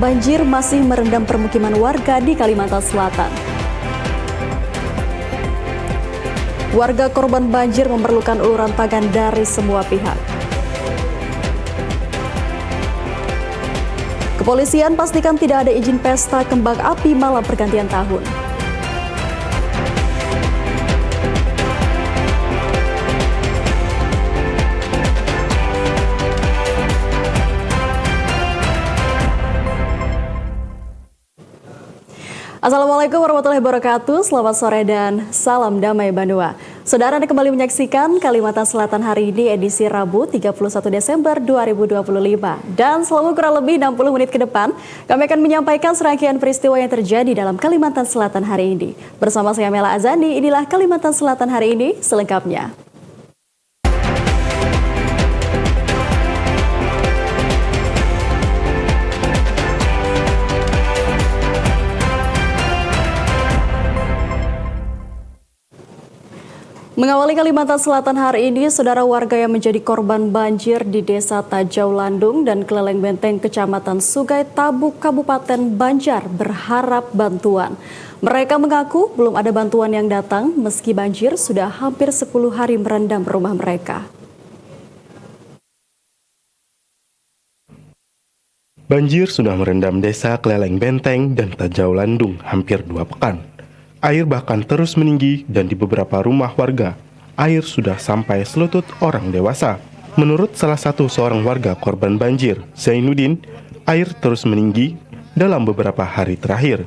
banjir masih merendam permukiman warga di Kalimantan Selatan. Warga korban banjir memerlukan uluran tangan dari semua pihak. Kepolisian pastikan tidak ada izin pesta kembang api malam pergantian tahun. Assalamualaikum warahmatullahi wabarakatuh, selamat sore dan salam damai Bandua. Saudara, Anda kembali menyaksikan Kalimantan Selatan hari ini edisi Rabu 31 Desember 2025. Dan selama kurang lebih 60 menit ke depan, kami akan menyampaikan serangkaian peristiwa yang terjadi dalam Kalimantan Selatan hari ini. Bersama saya Mela Azani, inilah Kalimantan Selatan hari ini selengkapnya. Mengawali Kalimantan Selatan hari ini, saudara, warga yang menjadi korban banjir di Desa Tajau Landung dan Keleleng Benteng, Kecamatan Sungai Tabuk, Kabupaten Banjar berharap bantuan. Mereka mengaku belum ada bantuan yang datang meski banjir sudah hampir 10 hari merendam rumah mereka. Banjir sudah merendam Desa Keleleng Benteng dan Tajau Landung hampir 2 pekan. Air bahkan terus meninggi dan di beberapa rumah warga, air sudah sampai selutut orang dewasa. Menurut salah satu seorang warga korban banjir, Zainuddin, air terus meninggi dalam beberapa hari terakhir.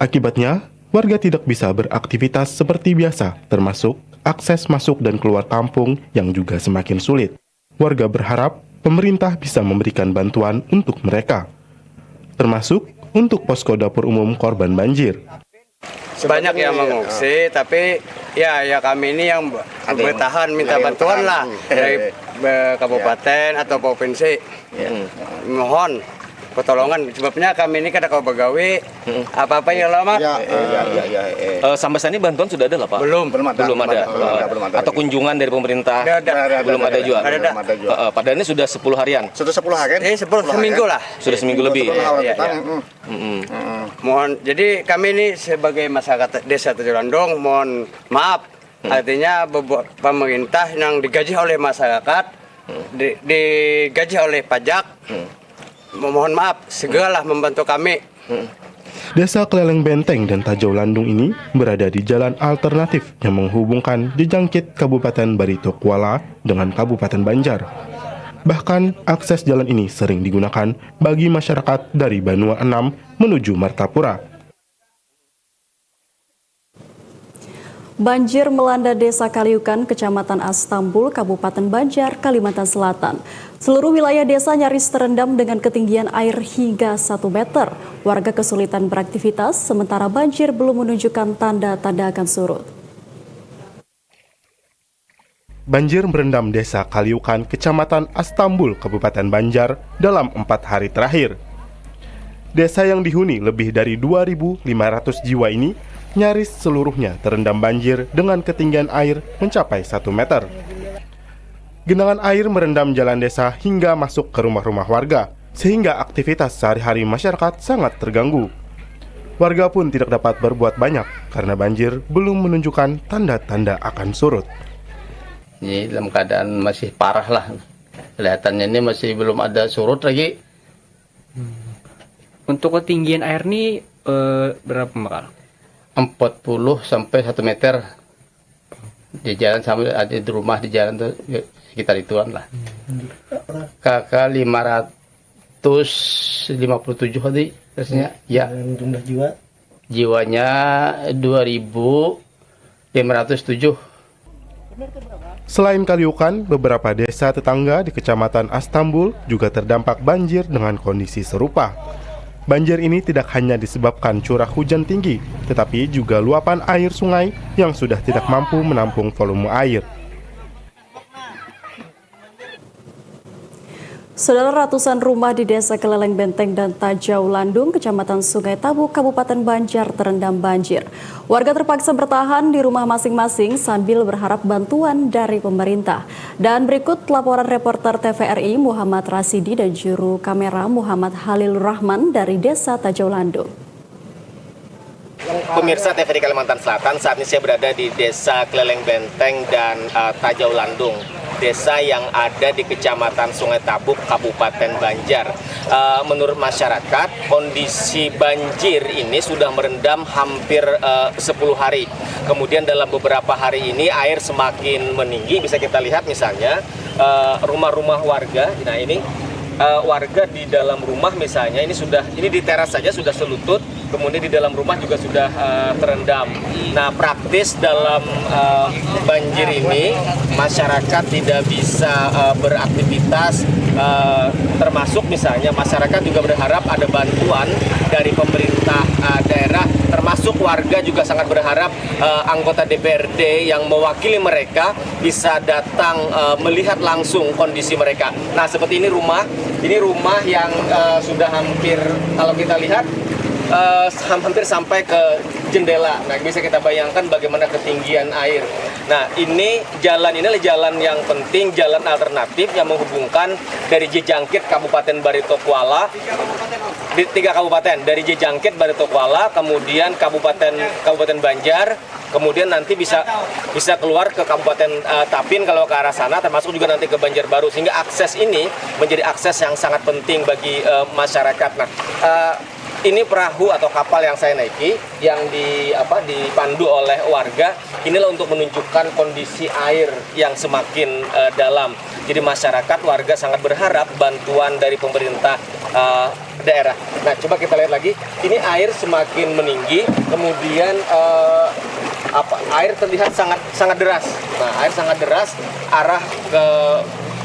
Akibatnya, warga tidak bisa beraktivitas seperti biasa, termasuk akses masuk dan keluar kampung yang juga semakin sulit. Warga berharap pemerintah bisa memberikan bantuan untuk mereka, termasuk untuk posko dapur umum korban banjir. Banyak yang mengungsi, tapi ya kami ini yang bertahan minta bantuan lah dari kabupaten atau provinsi. Mohon pertolongan, sebabnya kami ini kada kau begawi apa-apa ya lama. Sampai saat ini bantuan sudah ada lah Pak? Belum ada. Atau kunjungan dari pemerintah? Belum ada juga. Padahal ini sudah 10 harian. Sudah 10 harian? Seminggu lah. Sudah seminggu lebih. Mohon, jadi kami ini sebagai masyarakat Desa Tajau Landung mohon maaf. Artinya pemerintah yang digaji oleh masyarakat, digaji oleh pajak. Mohon maaf, segeralah membantu kami. Desa Keleleng Benteng dan Tajau Landung ini berada di jalan alternatif yang menghubungkan Jejangkit Kabupaten Barito Kuala dengan Kabupaten Banjar. Bahkan akses jalan ini sering digunakan bagi masyarakat dari Banua 6 menuju Martapura. Banjir melanda Desa Kaliukan, Kecamatan Astambul, Kabupaten Banjar, Kalimantan Selatan. Seluruh wilayah desa nyaris terendam dengan ketinggian air hingga 1 meter. Warga kesulitan beraktivitas, sementara banjir belum menunjukkan tanda-tanda akan surut. Banjir merendam Desa Kaliukan, Kecamatan Astambul, Kabupaten Banjar dalam 4 hari terakhir. Desa yang dihuni lebih dari 2.500 jiwa ini nyaris seluruhnya terendam banjir dengan ketinggian air mencapai 1 meter. Genangan air merendam jalan desa hingga masuk ke rumah-rumah warga, sehingga aktivitas sehari-hari masyarakat sangat terganggu. Warga pun tidak dapat berbuat banyak karena banjir belum menunjukkan tanda-tanda akan surut. Ini dalam keadaan masih parah lah. Kelihatannya ini masih belum ada surut lagi. Untuk ketinggian air ini berapa Mbak? 40 sampai 1 meter. Di jalan sampai ada di rumah di jalan tuh sekitar ituan lah. Kakak 557 tadi rasanya. Ya. Jumlah jiwa? Jiwanya 2.507. Selain Kaliukan, beberapa desa tetangga di Kecamatan Astambul juga terdampak banjir dengan kondisi serupa. Banjir ini tidak hanya disebabkan curah hujan tinggi, tetapi juga luapan air sungai yang sudah tidak mampu menampung volume air. Saudara, ratusan rumah di Desa Keleleng Benteng dan Tajau Landung, Kecamatan Sungai Tabu, Kabupaten Banjar terendam banjir. Warga terpaksa bertahan di rumah masing-masing sambil berharap bantuan dari pemerintah. Dan berikut laporan reporter TVRI Muhammad Rasidi dan juru kamera Muhammad Halil Rahman dari Desa Tajau Landung. Pemirsa TVRI Kalimantan Selatan, saat ini saya berada di Desa Keleleng Benteng dan Tajau Landung, desa yang ada di Kecamatan Sungai Tabu, Kabupaten Banjar. Menurut masyarakat, kondisi banjir ini sudah merendam hampir 10 hari. Kemudian dalam beberapa hari ini air semakin meninggi, bisa kita lihat misalnya rumah-rumah warga. Nah ini warga di dalam rumah misalnya ini di teras saja sudah selutut, kemudian di dalam rumah juga sudah terendam. Nah, praktis dalam banjir ini masyarakat tidak bisa beraktivitas, termasuk misalnya masyarakat juga berharap ada bantuan dari pemerintah daerah, termasuk warga juga sangat berharap anggota DPRD yang mewakili mereka bisa datang melihat langsung kondisi mereka. Nah, seperti ini rumah yang sudah hampir, kalau kita lihat hampir sampai ke jendela. Nah, bisa kita bayangkan bagaimana ketinggian air. Nah, ini adalah jalan yang penting, jalan alternatif yang menghubungkan dari Jejangkit Kabupaten Barito Kuala, di 3 kabupaten, dari Jejangkit Barito Kuala, kemudian Kabupaten Banjar, kemudian nanti bisa keluar ke Kabupaten Tapin kalau ke arah sana, termasuk juga nanti ke Banjarbaru, sehingga akses ini menjadi akses yang sangat penting bagi masyarakat. Nah, ini perahu atau kapal yang saya naiki yang dipandu oleh warga. Inilah untuk menunjukkan kondisi air yang semakin dalam. Jadi masyarakat, warga sangat berharap bantuan dari pemerintah daerah. Nah, coba kita lihat lagi. Ini air semakin meninggi, kemudian air terlihat sangat deras. Nah, air sangat deras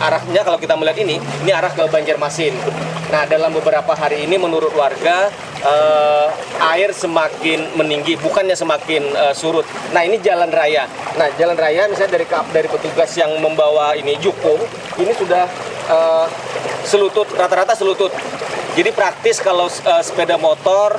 arahnya kalau kita melihat ini arah ke Banjarmasin. Nah, dalam beberapa hari ini menurut warga air semakin meninggi, bukannya semakin surut. Nah, ini jalan raya. Nah, jalan raya misalnya dari petugas yang membawa ini jukung, ini sudah selutut, rata-rata selutut. Jadi praktis kalau sepeda motor,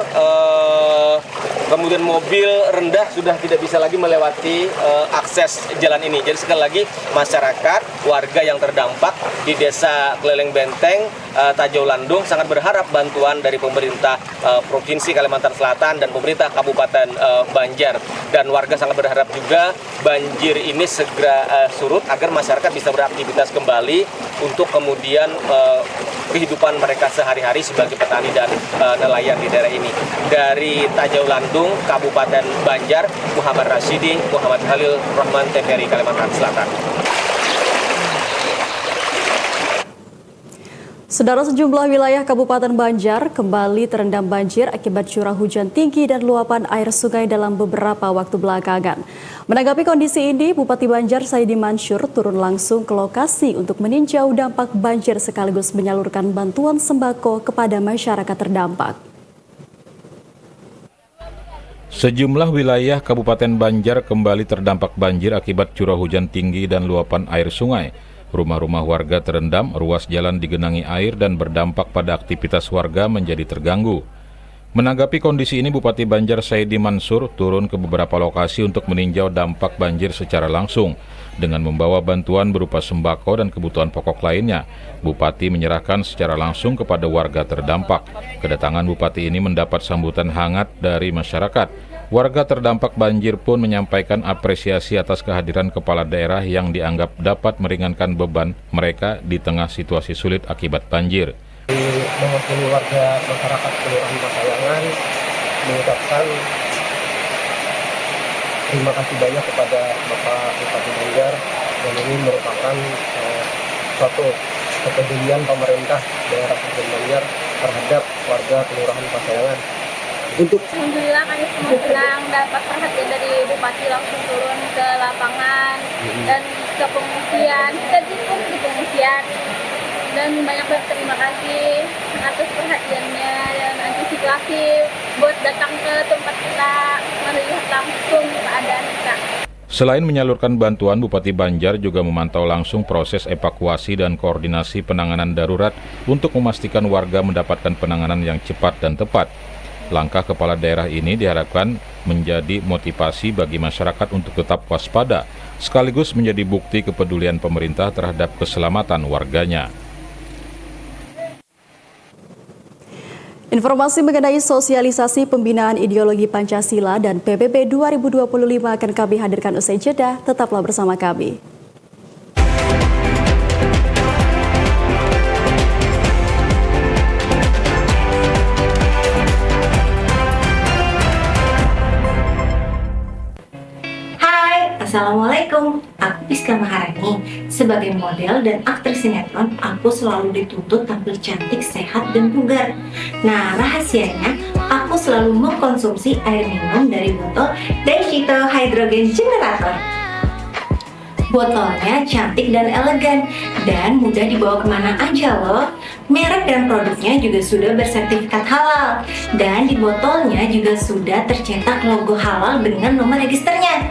kemudian mobil rendah sudah tidak bisa lagi melewati akses jalan ini. Jadi sekali lagi masyarakat, warga yang terdampak di Desa Keleleng Benteng, Tajau Landung sangat berharap bantuan dari pemerintah Provinsi Kalimantan Selatan dan pemerintah Kabupaten Banjar. Dan warga sangat berharap juga banjir ini segera surut agar masyarakat bisa beraktivitas kembali untuk kemudian kehidupan mereka sehari-hari sebagai petani dan nelayan di daerah ini. Dari Tajau Landung, Kabupaten Banjar, Muhammad Rasidi, Muhammad Halil Rahman, TVRI Kalimantan Selatan. Saudara, sejumlah wilayah Kabupaten Banjar kembali terendam banjir akibat curah hujan tinggi dan luapan air sungai dalam beberapa waktu belakangan. Menanggapi kondisi ini, Bupati Banjar Saidi Mansur turun langsung ke lokasi untuk meninjau dampak banjir sekaligus menyalurkan bantuan sembako kepada masyarakat terdampak. Sejumlah wilayah Kabupaten Banjar kembali terdampak banjir akibat curah hujan tinggi dan luapan air sungai. Rumah-rumah warga terendam, ruas jalan digenangi air dan berdampak pada aktivitas warga menjadi terganggu. Menanggapi kondisi ini, Bupati Banjar Saidi Mansur turun ke beberapa lokasi untuk meninjau dampak banjir secara langsung. Dengan membawa bantuan berupa sembako dan kebutuhan pokok lainnya, Bupati menyerahkan secara langsung kepada warga terdampak. Kedatangan Bupati ini mendapat sambutan hangat dari masyarakat. Warga terdampak banjir pun menyampaikan apresiasi atas kehadiran kepala daerah yang dianggap dapat meringankan beban mereka di tengah situasi sulit akibat banjir. Mewakili warga masyarakat Kelurahan Pasayangan mengucapkan terima kasih banyak kepada Bapak Bupati Banjar, dan ini merupakan suatu kepedulian pemerintah daerah Kabupaten Banjar terhadap warga Kelurahan Pasayangan. Alhamdulillah kami semua senang dapat perhatian dari Bupati, langsung turun ke lapangan dan ke pengungsian. Tadi pun di pengungsian, dan banyak terima kasih atas perhatiannya dan antisipasi buat datang ke tempat kita melihat langsung keadaan kita. Selain menyalurkan bantuan, Bupati Banjar juga memantau langsung proses evakuasi dan koordinasi penanganan darurat untuk memastikan warga mendapatkan penanganan yang cepat dan tepat. Langkah kepala daerah ini diharapkan menjadi motivasi bagi masyarakat untuk tetap waspada, sekaligus menjadi bukti kepedulian pemerintah terhadap keselamatan warganya. Informasi mengenai sosialisasi pembinaan ideologi Pancasila dan PBB 2025 akan kami hadirkan usai jeda. Tetaplah bersama kami. Assalamualaikum, aku Piska Maharani. Sebagai model dan aktris sinetron, aku selalu dituntut tampil cantik, sehat, dan bugar. Nah, rahasianya, aku selalu mengkonsumsi air minum dari botol Daicito Hydrogen Generator. Botolnya cantik dan elegan, dan mudah dibawa kemana aja loh. Merek dan produknya juga sudah bersertifikat halal, dan di botolnya juga sudah tercetak logo halal dengan nomor registernya.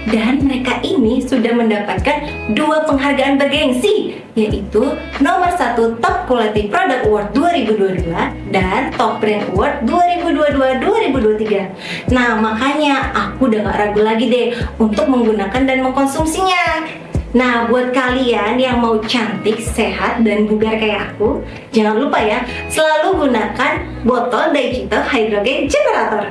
Dan mereka ini sudah mendapatkan 2 penghargaan bergengsi, yaitu nomor 1 Top Quality Product Award 2022 dan Top Brand Award 2022-2023. Nah, makanya aku udah gak ragu lagi deh untuk menggunakan dan mengkonsumsinya. Nah, buat kalian yang mau cantik, sehat, dan bugar kayak aku, jangan lupa ya, selalu gunakan botol Daicito Hydrogen Generator.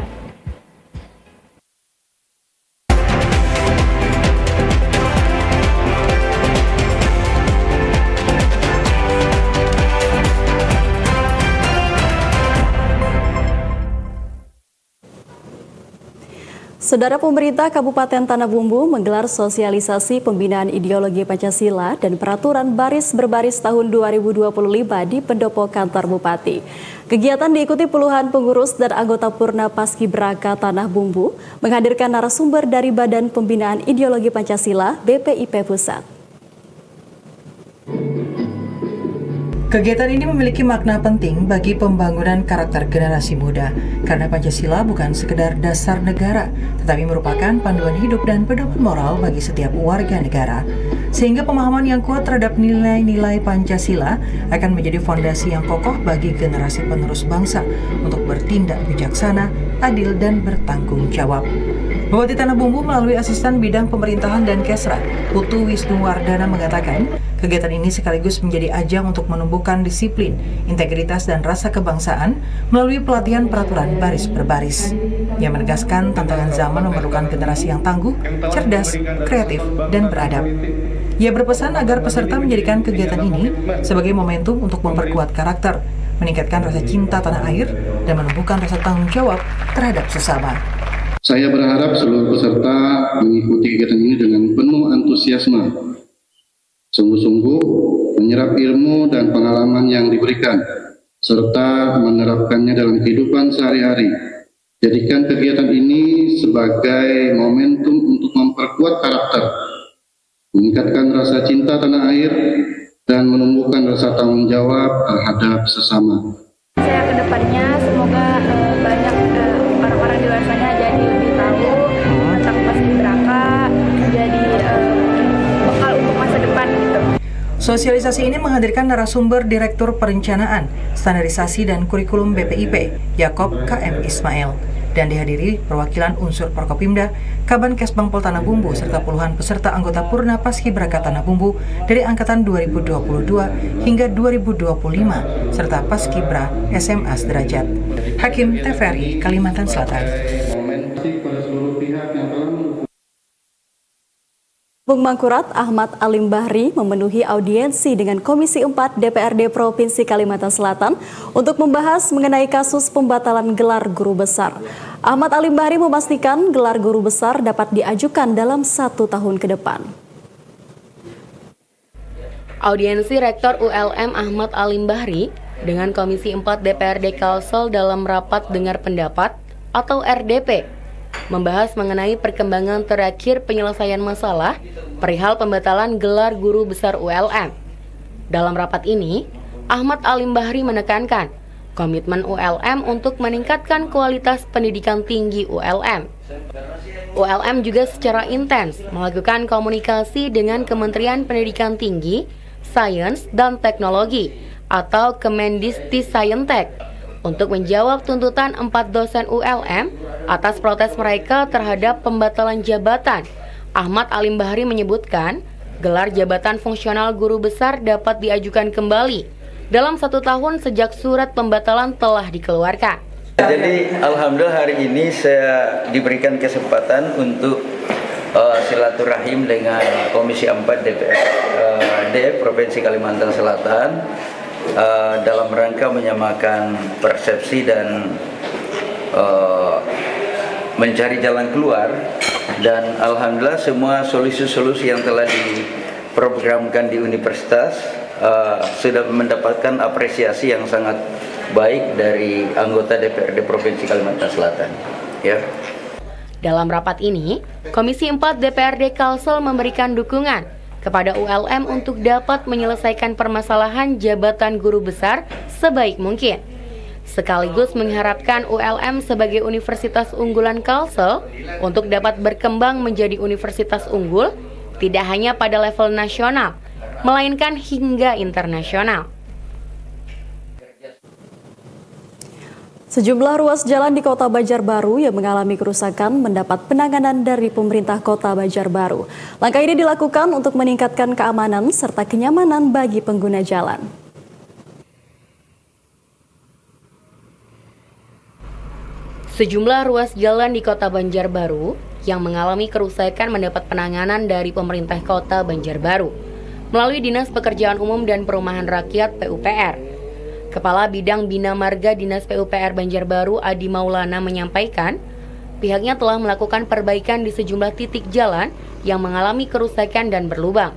Saudara, pemerintah Kabupaten Tanah Bumbu menggelar sosialisasi pembinaan ideologi Pancasila dan peraturan baris berbaris tahun 2025 di pendopo kantor Bupati. Kegiatan diikuti puluhan pengurus dan anggota Purna Paskibraka Tanah Bumbu menghadirkan narasumber dari Badan Pembinaan Ideologi Pancasila BPIP Pusat. Kegiatan ini memiliki makna penting bagi pembangunan karakter generasi muda, karena Pancasila bukan sekedar dasar negara, tetapi merupakan panduan hidup dan pedoman moral bagi setiap warga negara. Sehingga pemahaman yang kuat terhadap nilai-nilai Pancasila akan menjadi fondasi yang kokoh bagi generasi penerus bangsa untuk bertindak bijaksana, adil, dan bertanggung jawab. Bupati Tanah Bumbu melalui asisten bidang pemerintahan dan Kesra, Putu Wisnuwardana mengatakan, kegiatan ini sekaligus menjadi ajang untuk menumbuhkan disiplin, integritas, dan rasa kebangsaan melalui pelatihan peraturan baris berbaris. Ia menegaskan tantangan zaman memerlukan generasi yang tangguh, cerdas, kreatif, dan beradab. Ia berpesan agar peserta menjadikan kegiatan ini sebagai momentum untuk memperkuat karakter, meningkatkan rasa cinta tanah air, dan menumbuhkan rasa tanggung jawab terhadap sesama. Saya berharap seluruh peserta mengikuti kegiatan ini dengan penuh antusiasme, sungguh-sungguh menyerap ilmu dan pengalaman yang diberikan, serta menerapkannya dalam kehidupan sehari-hari. Jadikan kegiatan ini sebagai momentum untuk memperkuat karakter, meningkatkan rasa cinta tanah air, dan menumbuhkan rasa tanggung jawab terhadap sesama. Saya kedepannya semoga banyak orang-orang di luar sana jadi lebih tahu tentang Paskibraka, jadi bekal untuk masa depan gitu. Sosialisasi ini menghadirkan narasumber Direktur Perencanaan, Standarisasi dan Kurikulum BPIP, Yakob KM Ismail, dan dihadiri perwakilan unsur Prokopimda, Kabankes Bangpol Tanah Bumbu, serta puluhan peserta anggota Purna Paskibraka Tanah Bumbu dari Angkatan 2022 hingga 2025, serta Paskibra SMA Sederajat. Hakim TVRI Kalimantan Selatan. Bung Mangkurat Ahmad Alim Bahri memenuhi audiensi dengan Komisi 4 DPRD Provinsi Kalimantan Selatan untuk membahas mengenai kasus pembatalan gelar guru besar. Ahmad Alim Bahri memastikan gelar guru besar dapat diajukan dalam 1 tahun ke depan. Audiensi Rektor ULM Ahmad Alim Bahri dengan Komisi 4 DPRD Kalsel dalam rapat dengar pendapat atau RDP membahas mengenai perkembangan terakhir penyelesaian masalah perihal pembatalan gelar guru besar ULM. Dalam rapat ini, Ahmad Alim Bahri menekankan komitmen ULM untuk meningkatkan kualitas pendidikan tinggi ULM. ULM juga secara intens melakukan komunikasi dengan Kementerian Pendidikan Tinggi, Sains, dan Teknologi atau Kemendistissayentek untuk menjawab tuntutan 4 dosen ULM atas protes mereka terhadap pembatalan jabatan. Ahmad Alimbahri menyebutkan, gelar jabatan fungsional guru besar dapat diajukan kembali dalam 1 tahun sejak surat pembatalan telah dikeluarkan. Jadi alhamdulillah hari ini saya diberikan kesempatan untuk silaturahim dengan Komisi 4 DPRD Provinsi Kalimantan Selatan dalam rangka menyamakan persepsi dan mencari jalan keluar, dan alhamdulillah semua solusi-solusi yang telah diprogramkan di universitas sudah mendapatkan apresiasi yang sangat baik dari anggota DPRD Provinsi Kalimantan Selatan. Ya. Dalam rapat ini, Komisi 4 DPRD Kalsel memberikan dukungan kepada ULM untuk dapat menyelesaikan permasalahan jabatan guru besar sebaik mungkin. Sekaligus mengharapkan ULM sebagai universitas unggulan Kalsel untuk dapat berkembang menjadi universitas unggul tidak hanya pada level nasional, melainkan hingga internasional. Sejumlah ruas jalan di Kota Banjarbaru yang mengalami kerusakan mendapat penanganan dari pemerintah Kota Banjarbaru. Langkah ini dilakukan untuk meningkatkan keamanan serta kenyamanan bagi pengguna jalan. Sejumlah ruas jalan di Kota Banjarbaru yang mengalami kerusakan mendapat penanganan dari pemerintah Kota Banjarbaru melalui Dinas Pekerjaan Umum dan Perumahan Rakyat (PUPR). Kepala Bidang Bina Marga Dinas PUPR Banjarbaru Adi Maulana menyampaikan, pihaknya telah melakukan perbaikan di sejumlah titik jalan yang mengalami kerusakan dan berlubang.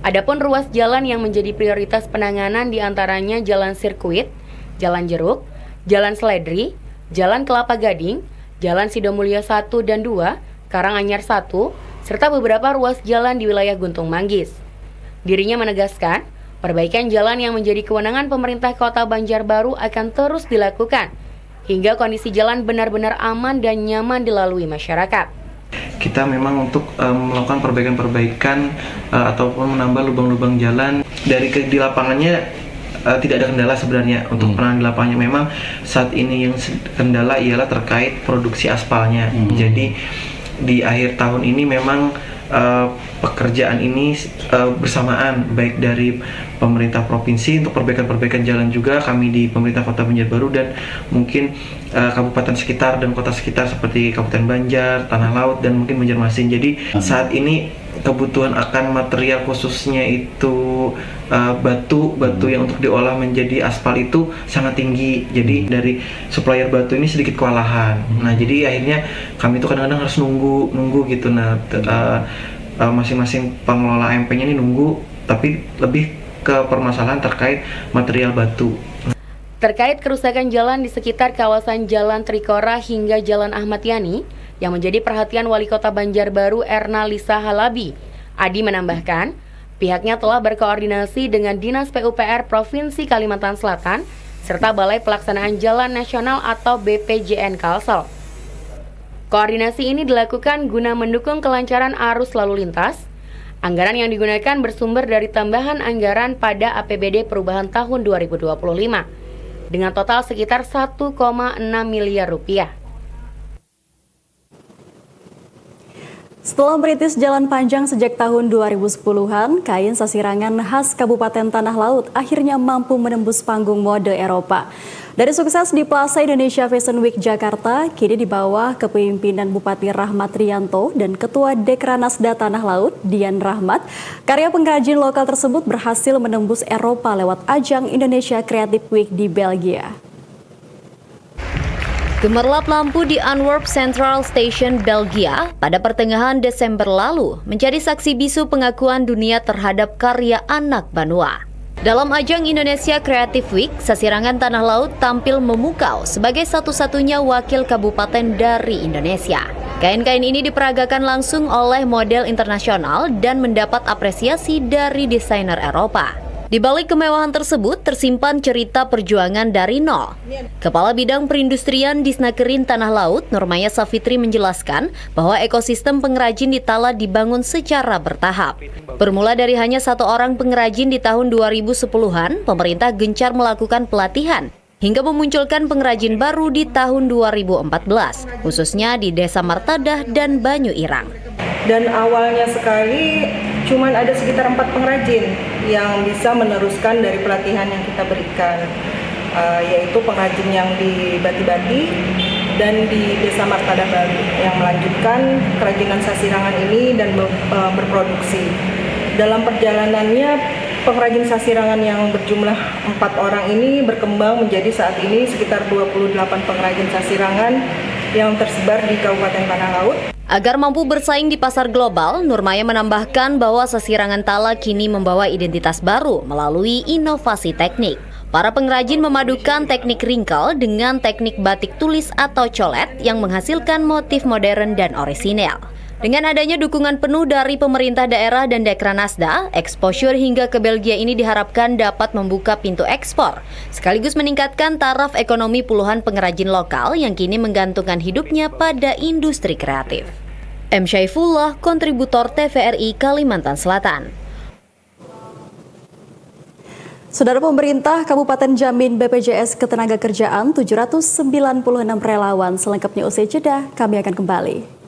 Adapun ruas jalan yang menjadi prioritas penanganan diantaranya Jalan Sirkuit, Jalan Jeruk, Jalan Seledri, Jalan Kelapa Gading, Jalan Sidomulyo 1 dan 2, Karanganyar 1, serta beberapa ruas jalan di wilayah Guntung Manggis. Dirinya menegaskan, perbaikan jalan yang menjadi kewenangan pemerintah Kota Banjarbaru akan terus dilakukan hingga kondisi jalan benar-benar aman dan nyaman dilalui masyarakat. Kita memang untuk melakukan perbaikan-perbaikan ataupun menambah lubang-lubang jalan di lapangannya tidak ada kendala sebenarnya untuk penanganan di lapangannya. Memang saat ini yang kendala ialah terkait produksi aspalnya. Jadi di akhir tahun ini memang pekerjaan ini bersamaan baik dari pemerintah provinsi untuk perbaikan-perbaikan jalan juga, kami di pemerintah Kota Banjarbaru dan mungkin kabupaten sekitar dan kota sekitar seperti Kabupaten Banjar, Tanah Laut dan mungkin Banjarmasin. Jadi saat ini kebutuhan akan material khususnya itu batu yang untuk diolah menjadi aspal itu sangat tinggi. Jadi dari supplier batu ini sedikit kewalahan. Nah, jadi akhirnya kami itu kadang-kadang harus nunggu gitu. Nah, masing-masing pengelola AMP-nya ini nunggu, tapi lebih ke permasalahan terkait material batu. Terkait kerusakan jalan di sekitar kawasan Jalan Trikora hingga Jalan Ahmad Yani yang menjadi perhatian Wali Kota Banjarbaru Erna Lisa Halabi, Adi menambahkan, pihaknya telah berkoordinasi dengan Dinas PUPR Provinsi Kalimantan Selatan serta Balai Pelaksanaan Jalan Nasional atau BPJN Kalsel. Koordinasi ini dilakukan guna mendukung kelancaran arus lalu lintas. Anggaran yang digunakan bersumber dari tambahan anggaran pada APBD Perubahan tahun 2025 dengan total sekitar 1,6 miliar rupiah. Setelah merintis jalan panjang sejak tahun 2010-an, kain sasirangan khas Kabupaten Tanah Laut akhirnya mampu menembus panggung mode Eropa. Dari sukses di Plaza Indonesia Fashion Week Jakarta, kini di bawah kepemimpinan Bupati Rahmat Rianto dan Ketua Dekranasda Tanah Laut, Dian Rahmat, karya pengrajin lokal tersebut berhasil menembus Eropa lewat ajang Indonesia Creative Week di Belgia. Gemerlap lampu di Antwerp Central Station, Belgia pada pertengahan Desember lalu menjadi saksi bisu pengakuan dunia terhadap karya anak Banua. Dalam ajang Indonesia Creative Week, Sasirangan Tanah Laut tampil memukau sebagai satu-satunya wakil kabupaten dari Indonesia. Kain-kain ini diperagakan langsung oleh model internasional dan mendapat apresiasi dari desainer Eropa. Di balik kemewahan tersebut tersimpan cerita perjuangan dari nol. Kepala Bidang Perindustrian Disnakerin Tanah Laut, Nurmaya Safitri menjelaskan bahwa ekosistem pengrajin di Tala dibangun secara bertahap. Bermula dari hanya 1 orang pengrajin di tahun 2010-an, pemerintah gencar melakukan pelatihan hingga memunculkan pengrajin baru di tahun 2014, khususnya di Desa Martadah dan Banyu Irang. Dan awalnya sekali cuman ada sekitar 4 pengrajin yang bisa meneruskan dari pelatihan yang kita berikan, yaitu pengrajin yang di Bati-Bati dan di Desa Martadah baru yang melanjutkan kerajinan sasirangan ini dan berproduksi. Dalam perjalanannya, pengrajin sasirangan yang berjumlah 4 orang ini berkembang menjadi saat ini sekitar 28 pengrajin sasirangan yang tersebar di Kabupaten Tanah Laut. Agar mampu bersaing di pasar global, Nurmaya menambahkan bahwa sasirangan Tala kini membawa identitas baru melalui inovasi teknik. Para pengrajin memadukan teknik ringkel dengan teknik batik tulis atau colet yang menghasilkan motif modern dan orisinal. Dengan adanya dukungan penuh dari pemerintah daerah dan Dekranasda, exposure hingga ke Belgia ini diharapkan dapat membuka pintu ekspor, sekaligus meningkatkan taraf ekonomi puluhan pengrajin lokal yang kini menggantungkan hidupnya pada industri kreatif. M. Syaifullah, kontributor TVRI Kalimantan Selatan. Saudara, pemerintah Kabupaten Jamin BPJS Ketenagakerjaan 796 relawan. Selengkapnya usai jeda, kami akan kembali.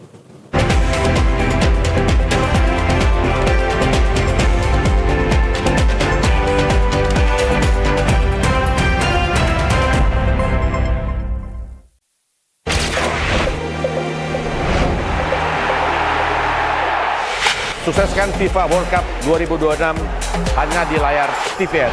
Sukseskan FIFA World Cup 2026 hanya di layar TVRI.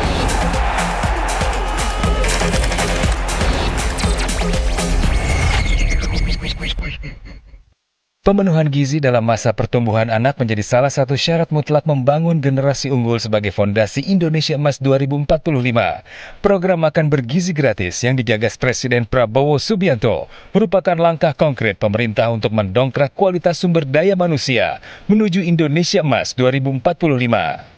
Pemenuhan gizi dalam masa pertumbuhan anak menjadi salah satu syarat mutlak membangun generasi unggul sebagai fondasi Indonesia Emas 2045. Program Makan Bergizi Gratis yang digagas Presiden Prabowo Subianto merupakan langkah konkret pemerintah untuk mendongkrak kualitas sumber daya manusia menuju Indonesia Emas 2045.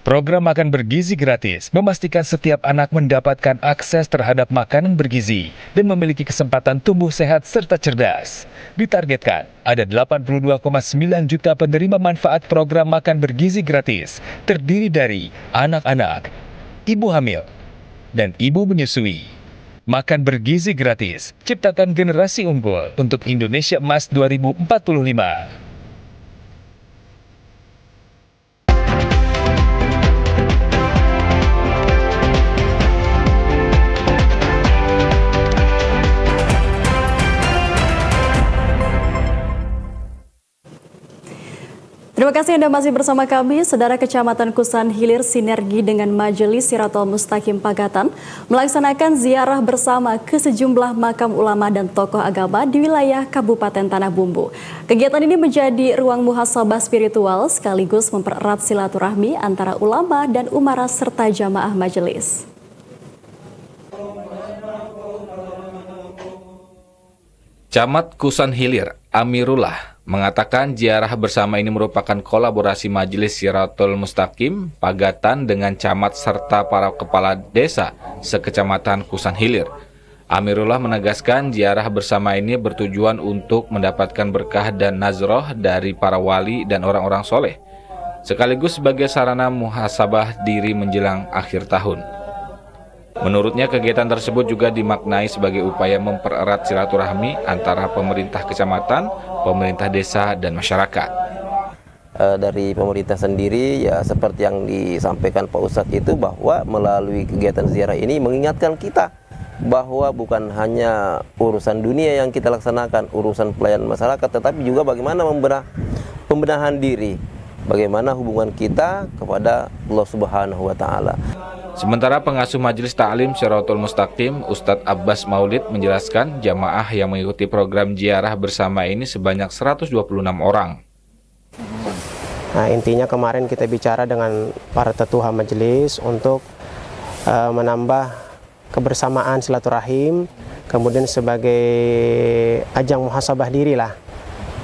Program Makan Bergizi Gratis memastikan setiap anak mendapatkan akses terhadap makanan bergizi dan memiliki kesempatan tumbuh sehat serta cerdas. Ditargetkan ada 82,9 juta penerima manfaat program Makan Bergizi Gratis, terdiri dari anak-anak, ibu hamil, dan ibu menyusui. Makan Bergizi Gratis, ciptakan generasi unggul untuk Indonesia Emas 2045. Terima kasih Anda masih bersama kami. Saudara, Kecamatan Kusan Hilir sinergi dengan Majelis Siratul Mustaqim Pagatan melaksanakan ziarah bersama ke sejumlah makam ulama dan tokoh agama di wilayah Kabupaten Tanah Bumbu. Kegiatan ini menjadi ruang muhasabah spiritual sekaligus mempererat silaturahmi antara ulama dan umara serta jamaah majelis. Camat Kusan Hilir, Amirullah, mengatakan ziarah bersama ini merupakan kolaborasi Majelis Siratul Mustaqim Pagatan dengan camat serta para kepala desa sekecamatan Kusan Hilir. Amirullah menegaskan ziarah bersama ini bertujuan untuk mendapatkan berkah dan nazroh dari para wali dan orang-orang soleh, sekaligus sebagai sarana muhasabah diri menjelang akhir tahun. Menurutnya, kegiatan tersebut juga dimaknai sebagai upaya mempererat silaturahmi antara pemerintah kecamatan, pemerintah desa, dan masyarakat. Dari pemerintah sendiri, ya seperti yang disampaikan Pak Ustadz itu, bahwa melalui kegiatan ziarah ini mengingatkan kita bahwa bukan hanya urusan dunia yang kita laksanakan, urusan pelayanan masyarakat, tetapi juga bagaimana pembenahan diri, bagaimana hubungan kita kepada Allah Subhanahu wa Ta'ala. Sementara pengasuh Majelis Ta'lim Siratul Mustaqim, Ustadz Abbas Maulid, menjelaskan jamaah yang mengikuti program ziarah bersama ini sebanyak 126 orang. Nah, intinya kemarin kita bicara dengan para tetua majelis untuk menambah kebersamaan silaturahim, kemudian sebagai ajang muhasabah diri lah.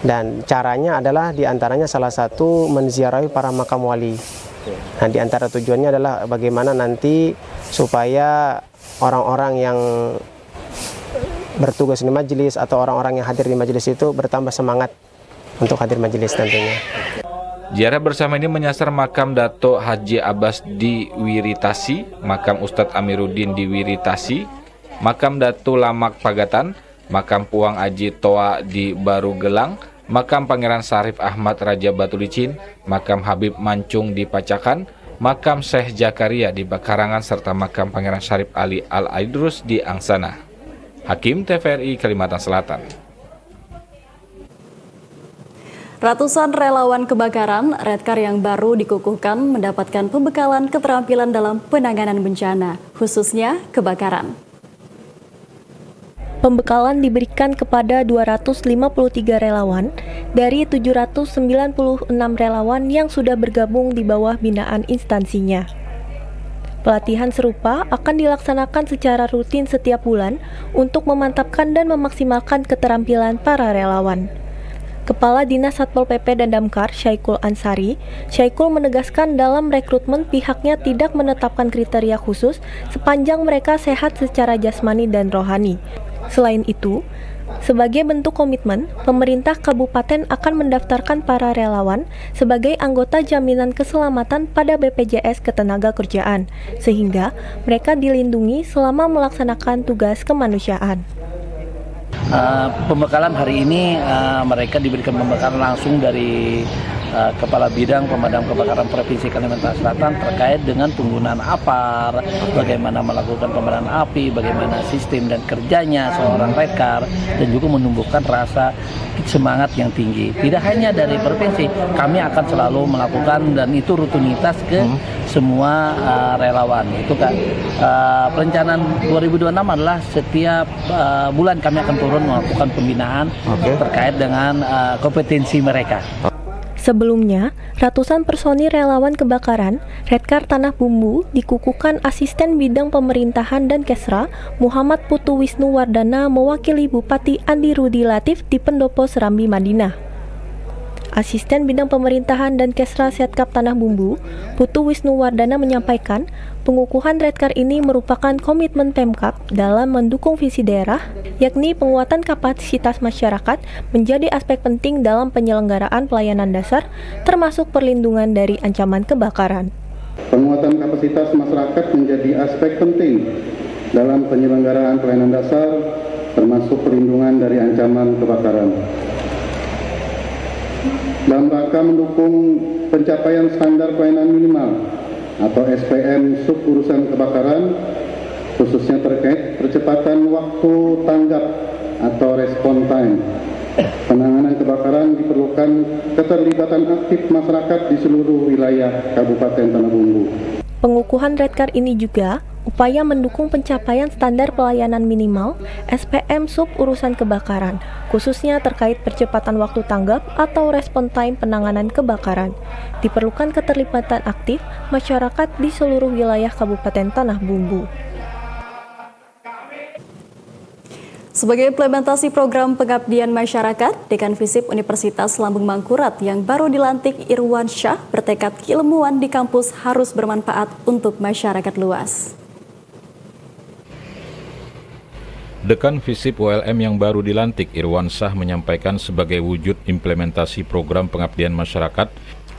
Dan caranya adalah diantaranya salah satu menziarahi para makam wali. Nah, di antara tujuannya adalah bagaimana nanti supaya orang-orang yang bertugas di majelis atau orang-orang yang hadir di majelis itu bertambah semangat untuk hadir majelis tentunya. Ziarah bersama ini menyasar makam Dato Haji Abbas di Wiritasi, makam Ustadz Amiruddin di Wiritasi, makam Dato Lamak Pagatan, makam Puang Aji Toa di Baru Gelang, makam Pangeran Sarif Ahmad Raja Batu Licin, makam Habib Mancung di Pacakan, makam Syekh Jakaria di Bakarangan, serta makam Pangeran Syarif Ali Al-Aidrus di Angsana. Hakim TVRI Kalimantan Selatan. Ratusan relawan kebakaran Redcar yang baru dikukuhkan mendapatkan pembekalan keterampilan dalam penanganan bencana, khususnya kebakaran. Pembekalan diberikan kepada 253 relawan dari 796 relawan yang sudah bergabung di bawah binaan instansinya. Pelatihan serupa akan dilaksanakan secara rutin setiap bulan untuk memantapkan dan memaksimalkan keterampilan para relawan. Kepala Dinas Satpol PP dan Damkar, Syaikul Ansari, Syaikul menegaskan dalam rekrutmen pihaknya tidak menetapkan kriteria khusus sepanjang mereka sehat secara jasmani dan rohani. Selain itu, sebagai bentuk komitmen, pemerintah kabupaten akan mendaftarkan para relawan sebagai anggota jaminan keselamatan pada BPJS Ketenagakerjaan, sehingga mereka dilindungi selama melaksanakan tugas kemanusiaan. Pembekalan hari ini mereka diberikan pembekalan langsung dari Kepala Bidang Pemadam Kebakaran Provinsi Kalimantan Selatan terkait dengan penggunaan APAR, bagaimana melakukan pemadaman api, bagaimana sistem dan kerjanya seorang Redcar, dan juga menumbuhkan rasa semangat yang tinggi. Tidak hanya dari provinsi, kami akan selalu melakukan, dan itu rutinitas ke semua relawan. Itu kan perencanaan 2026 adalah setiap bulan kami akan turun melakukan pembinaan terkait dengan kompetensi mereka. Sebelumnya, ratusan personil relawan kebakaran Redcar Tanah Bumbu dikukuhkan Asisten Bidang Pemerintahan dan Kesra Muhammad Putu Wisnu Wardana mewakili Bupati Andi Rudi Latif di Pendopo Serambi Madinah. Asisten Bidang Pemerintahan dan Kesra Setkap Tanah Bumbu, Putu Wisnu Wardana menyampaikan, pengukuhan Redcar ini merupakan komitmen Pemkab dalam mendukung visi daerah, yakni penguatan kapasitas masyarakat menjadi aspek penting dalam penyelenggaraan pelayanan dasar, termasuk perlindungan dari ancaman kebakaran. Penguatan kapasitas masyarakat menjadi aspek penting dalam penyelenggaraan pelayanan dasar, termasuk perlindungan dari ancaman kebakaran. Dalam rangka mendukung pencapaian standar pelayanan minimal atau SPM sub urusan kebakaran, khususnya terkait percepatan waktu tanggap atau respon time. Penanganan kebakaran diperlukan keterlibatan aktif masyarakat di seluruh wilayah Kabupaten Tanah Bumbu. Pengukuhan Redcar ini juga upaya mendukung pencapaian standar pelayanan minimal SPM sub urusan kebakaran, khususnya terkait percepatan waktu tanggap atau respon time penanganan kebakaran. Diperlukan keterlibatan aktif masyarakat di seluruh wilayah Kabupaten Tanah Bumbu. Sebagai implementasi program pengabdian masyarakat, Dekan Visip Universitas Lambung Mangkurat yang baru dilantik Irwan Syah bertekad keilmuan di kampus harus bermanfaat untuk masyarakat luas. Dekan Visip ULM yang baru dilantik Irwan Syah menyampaikan sebagai wujud implementasi program pengabdian masyarakat,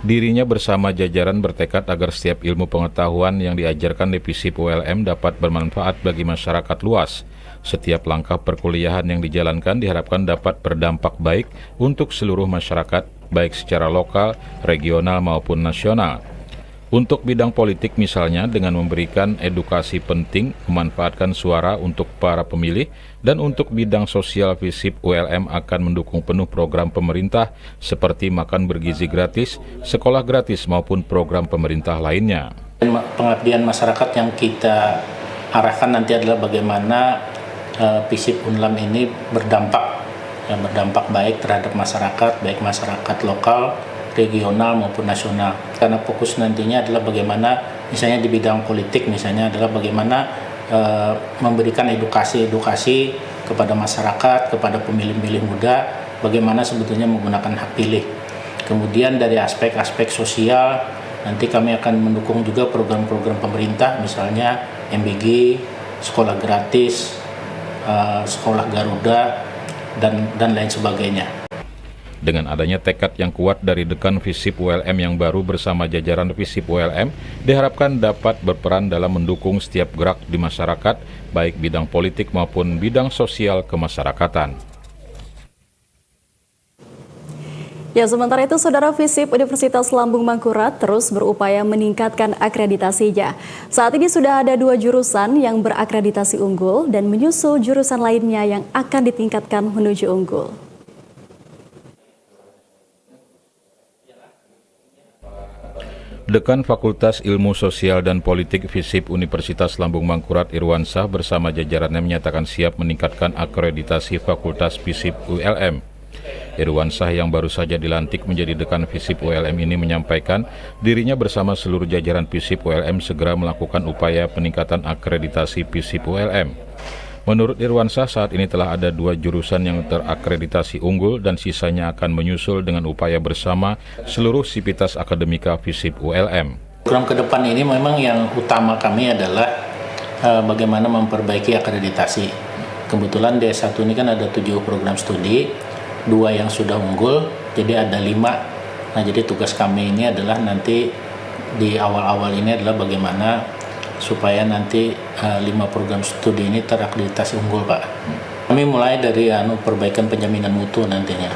dirinya bersama jajaran bertekad agar setiap ilmu pengetahuan yang diajarkan di Visip ULM dapat bermanfaat bagi masyarakat luas. Setiap langkah perkuliahan yang dijalankan diharapkan dapat berdampak baik untuk seluruh masyarakat, baik secara lokal, regional maupun nasional. Untuk bidang politik misalnya dengan memberikan edukasi penting, memanfaatkan suara untuk para pemilih, dan untuk bidang sosial Visip ULM akan mendukung penuh program pemerintah seperti makan bergizi gratis, sekolah gratis maupun program pemerintah lainnya. Pengabdian masyarakat yang kita arahkan nanti adalah bagaimana Visip UNLAM ini berdampak baik terhadap masyarakat, baik masyarakat lokal, regional maupun nasional. Karena fokus nantinya adalah bagaimana misalnya di bidang politik misalnya adalah bagaimana memberikan edukasi kepada masyarakat, kepada pemilih-pemilih muda, bagaimana sebetulnya menggunakan hak pilih. Kemudian dari aspek-aspek sosial Nanti kami akan mendukung juga program-program pemerintah, misalnya MBG, sekolah gratis, sekolah Garuda, dan lain sebagainya. Dengan adanya tekad yang kuat dari Dekan Visip ULM yang baru bersama jajaran Visip ULM, diharapkan dapat berperan dalam mendukung setiap gerak di masyarakat, baik bidang politik maupun bidang sosial kemasyarakatan. Ya, sementara itu, Saudara, Visip Universitas Lambung Mangkurat terus berupaya meningkatkan akreditasinya. Saat ini sudah ada 2 jurusan yang berakreditasi unggul dan menyusul jurusan lainnya yang akan ditingkatkan menuju unggul. Dekan Fakultas Ilmu Sosial dan Politik Visip Universitas Lambung Mangkurat Irwansyah bersama jajarannya menyatakan siap meningkatkan akreditasi Fakultas Visip ULM. Irwansyah yang baru saja dilantik menjadi Dekan Visip ULM ini menyampaikan dirinya bersama seluruh jajaran Visip ULM segera melakukan upaya peningkatan akreditasi Visip ULM. Menurut Irwansyah, saat ini telah ada 2 jurusan yang terakreditasi unggul dan sisanya akan menyusul dengan upaya bersama seluruh sivitas akademika Visip ULM. Program ke depan ini memang yang utama kami adalah bagaimana memperbaiki akreditasi. Kebetulan D1 ini kan ada 7 program studi, 2 yang sudah unggul, jadi ada 5. Nah, jadi tugas kami ini adalah nanti di awal-awal ini adalah bagaimana supaya nanti 5 program studi ini terakreditasi unggul, Pak. Kami mulai dari perbaikan penjaminan mutu nantinya,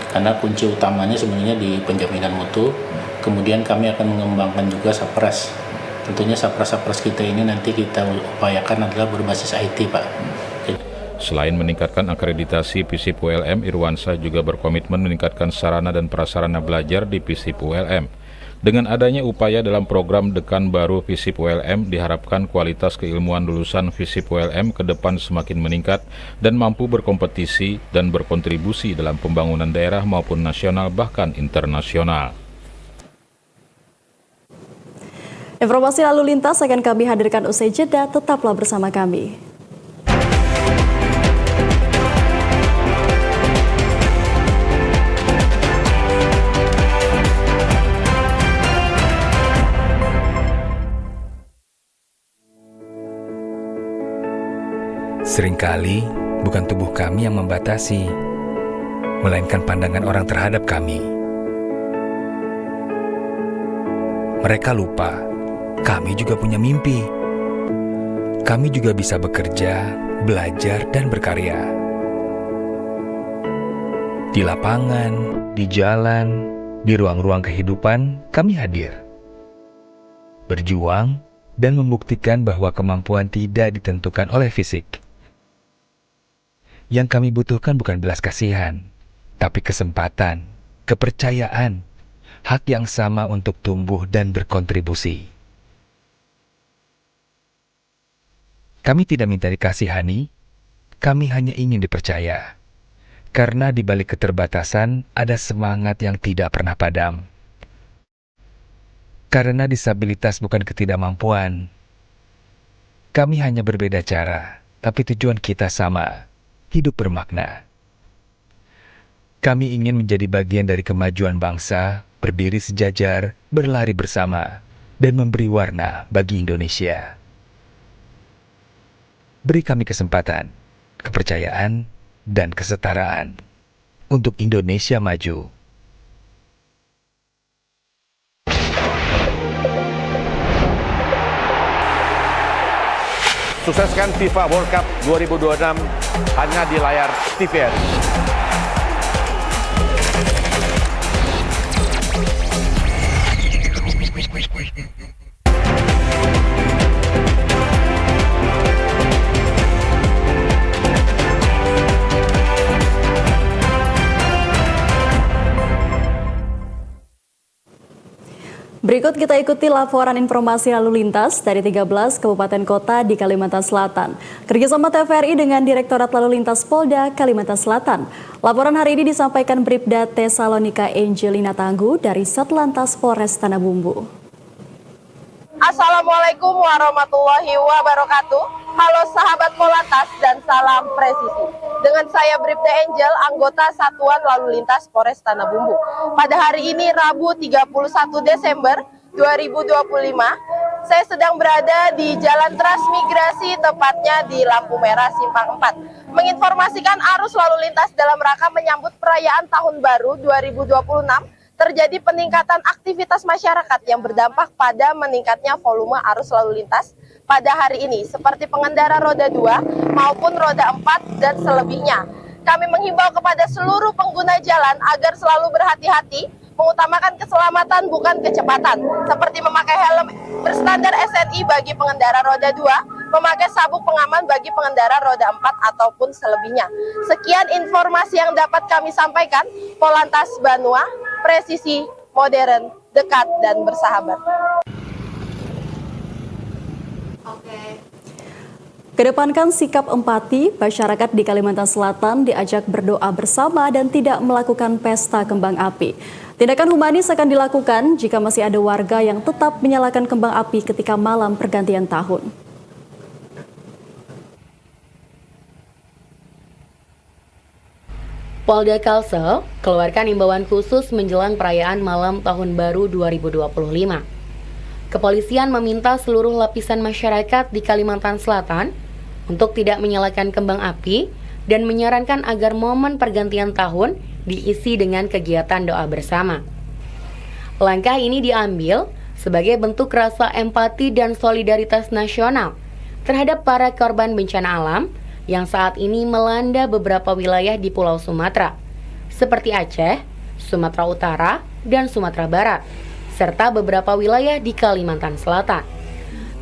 karena kunci utamanya sebenarnya di penjaminan mutu. Kemudian kami akan mengembangkan juga Sapras. Tentunya Sapras kita ini nanti kita upayakan adalah berbasis IT, Pak. Selain meningkatkan akreditasi Visip ULM, Irwansyah juga berkomitmen meningkatkan sarana dan prasarana belajar di Visip ULM. Dengan adanya upaya dalam program Dekan baru Visip ULM, diharapkan kualitas keilmuan lulusan Visip ULM ke depan semakin meningkat dan mampu berkompetisi dan berkontribusi dalam pembangunan daerah maupun nasional bahkan internasional. Informasi lalu lintas akan kami hadirkan usai jeda, tetaplah bersama kami. Seringkali bukan tubuh kami yang membatasi, melainkan pandangan orang terhadap kami. Mereka lupa, kami juga punya mimpi. Kami juga bisa bekerja, belajar, dan berkarya. Di lapangan, di jalan, di ruang-ruang kehidupan, kami hadir. Berjuang dan membuktikan bahwa kemampuan tidak ditentukan oleh fisik. Yang kami butuhkan bukan belas kasihan, tapi kesempatan, kepercayaan, hak yang sama untuk tumbuh dan berkontribusi. Kami tidak minta dikasihani, kami hanya ingin dipercaya. Karena di balik keterbatasan ada semangat yang tidak pernah padam. Karena disabilitas bukan ketidakmampuan. Kami hanya berbeda cara, tapi tujuan kita sama. Hidup bermakna. Kami ingin menjadi bagian dari kemajuan bangsa, berdiri sejajar, berlari bersama, dan memberi warna bagi Indonesia. Beri kami kesempatan, kepercayaan, dan kesetaraan untuk Indonesia maju. Sukseskan FIFA World Cup 2026 hanya di layar TVRI. Berikut kita ikuti laporan informasi lalu lintas dari 13 kabupaten kota di Kalimantan Selatan. Kerjasama TVRI dengan Direktorat Lalu Lintas Polda Kalimantan Selatan. Laporan hari ini disampaikan Bribda Tesalonika Angelina Tangguh dari Satlantas Polres Tanah Bumbu. Assalamualaikum warahmatullahi wabarakatuh. Halo sahabat Polantas dan salam presisi. Dengan saya Bribda Angel, anggota Satuan Lalu Lintas Polres Tanah Bumbu. Pada hari ini Rabu 31 Desember 2025. Saya sedang berada di Jalan Transmigrasi, tepatnya di lampu merah Simpang 4. Menginformasikan arus lalu lintas dalam rangka menyambut perayaan Tahun Baru 2026, terjadi peningkatan aktivitas masyarakat yang berdampak pada meningkatnya volume arus lalu lintas pada hari ini, seperti pengendara roda 2 maupun roda 4 dan selebihnya. Kami menghimbau kepada seluruh pengguna jalan agar selalu berhati-hati, mengutamakan keselamatan bukan kecepatan, seperti memakai helm berstandar SNI bagi pengendara roda 2, memakai sabuk pengaman bagi pengendara roda 4 ataupun selebihnya. Sekian informasi yang dapat kami sampaikan. Polantas Banua, presisi, modern, dekat, dan bersahabat. Kedepankan sikap empati, masyarakat di Kalimantan Selatan diajak berdoa bersama dan tidak melakukan pesta kembang api. Tindakan humanis akan dilakukan jika masih ada warga yang tetap menyalakan kembang api ketika malam pergantian tahun. Polda Kalsel keluarkan imbauan khusus menjelang perayaan malam Tahun Baru 2025. Kepolisian meminta seluruh lapisan masyarakat di Kalimantan Selatan untuk tidak menyalakan kembang api dan menyarankan agar momen pergantian tahun diisi dengan kegiatan doa bersama. Langkah ini diambil sebagai bentuk rasa empati dan solidaritas nasional terhadap para korban bencana alam yang saat ini melanda beberapa wilayah di Pulau Sumatera, seperti Aceh, Sumatera Utara, dan Sumatera Barat, serta beberapa wilayah di Kalimantan Selatan.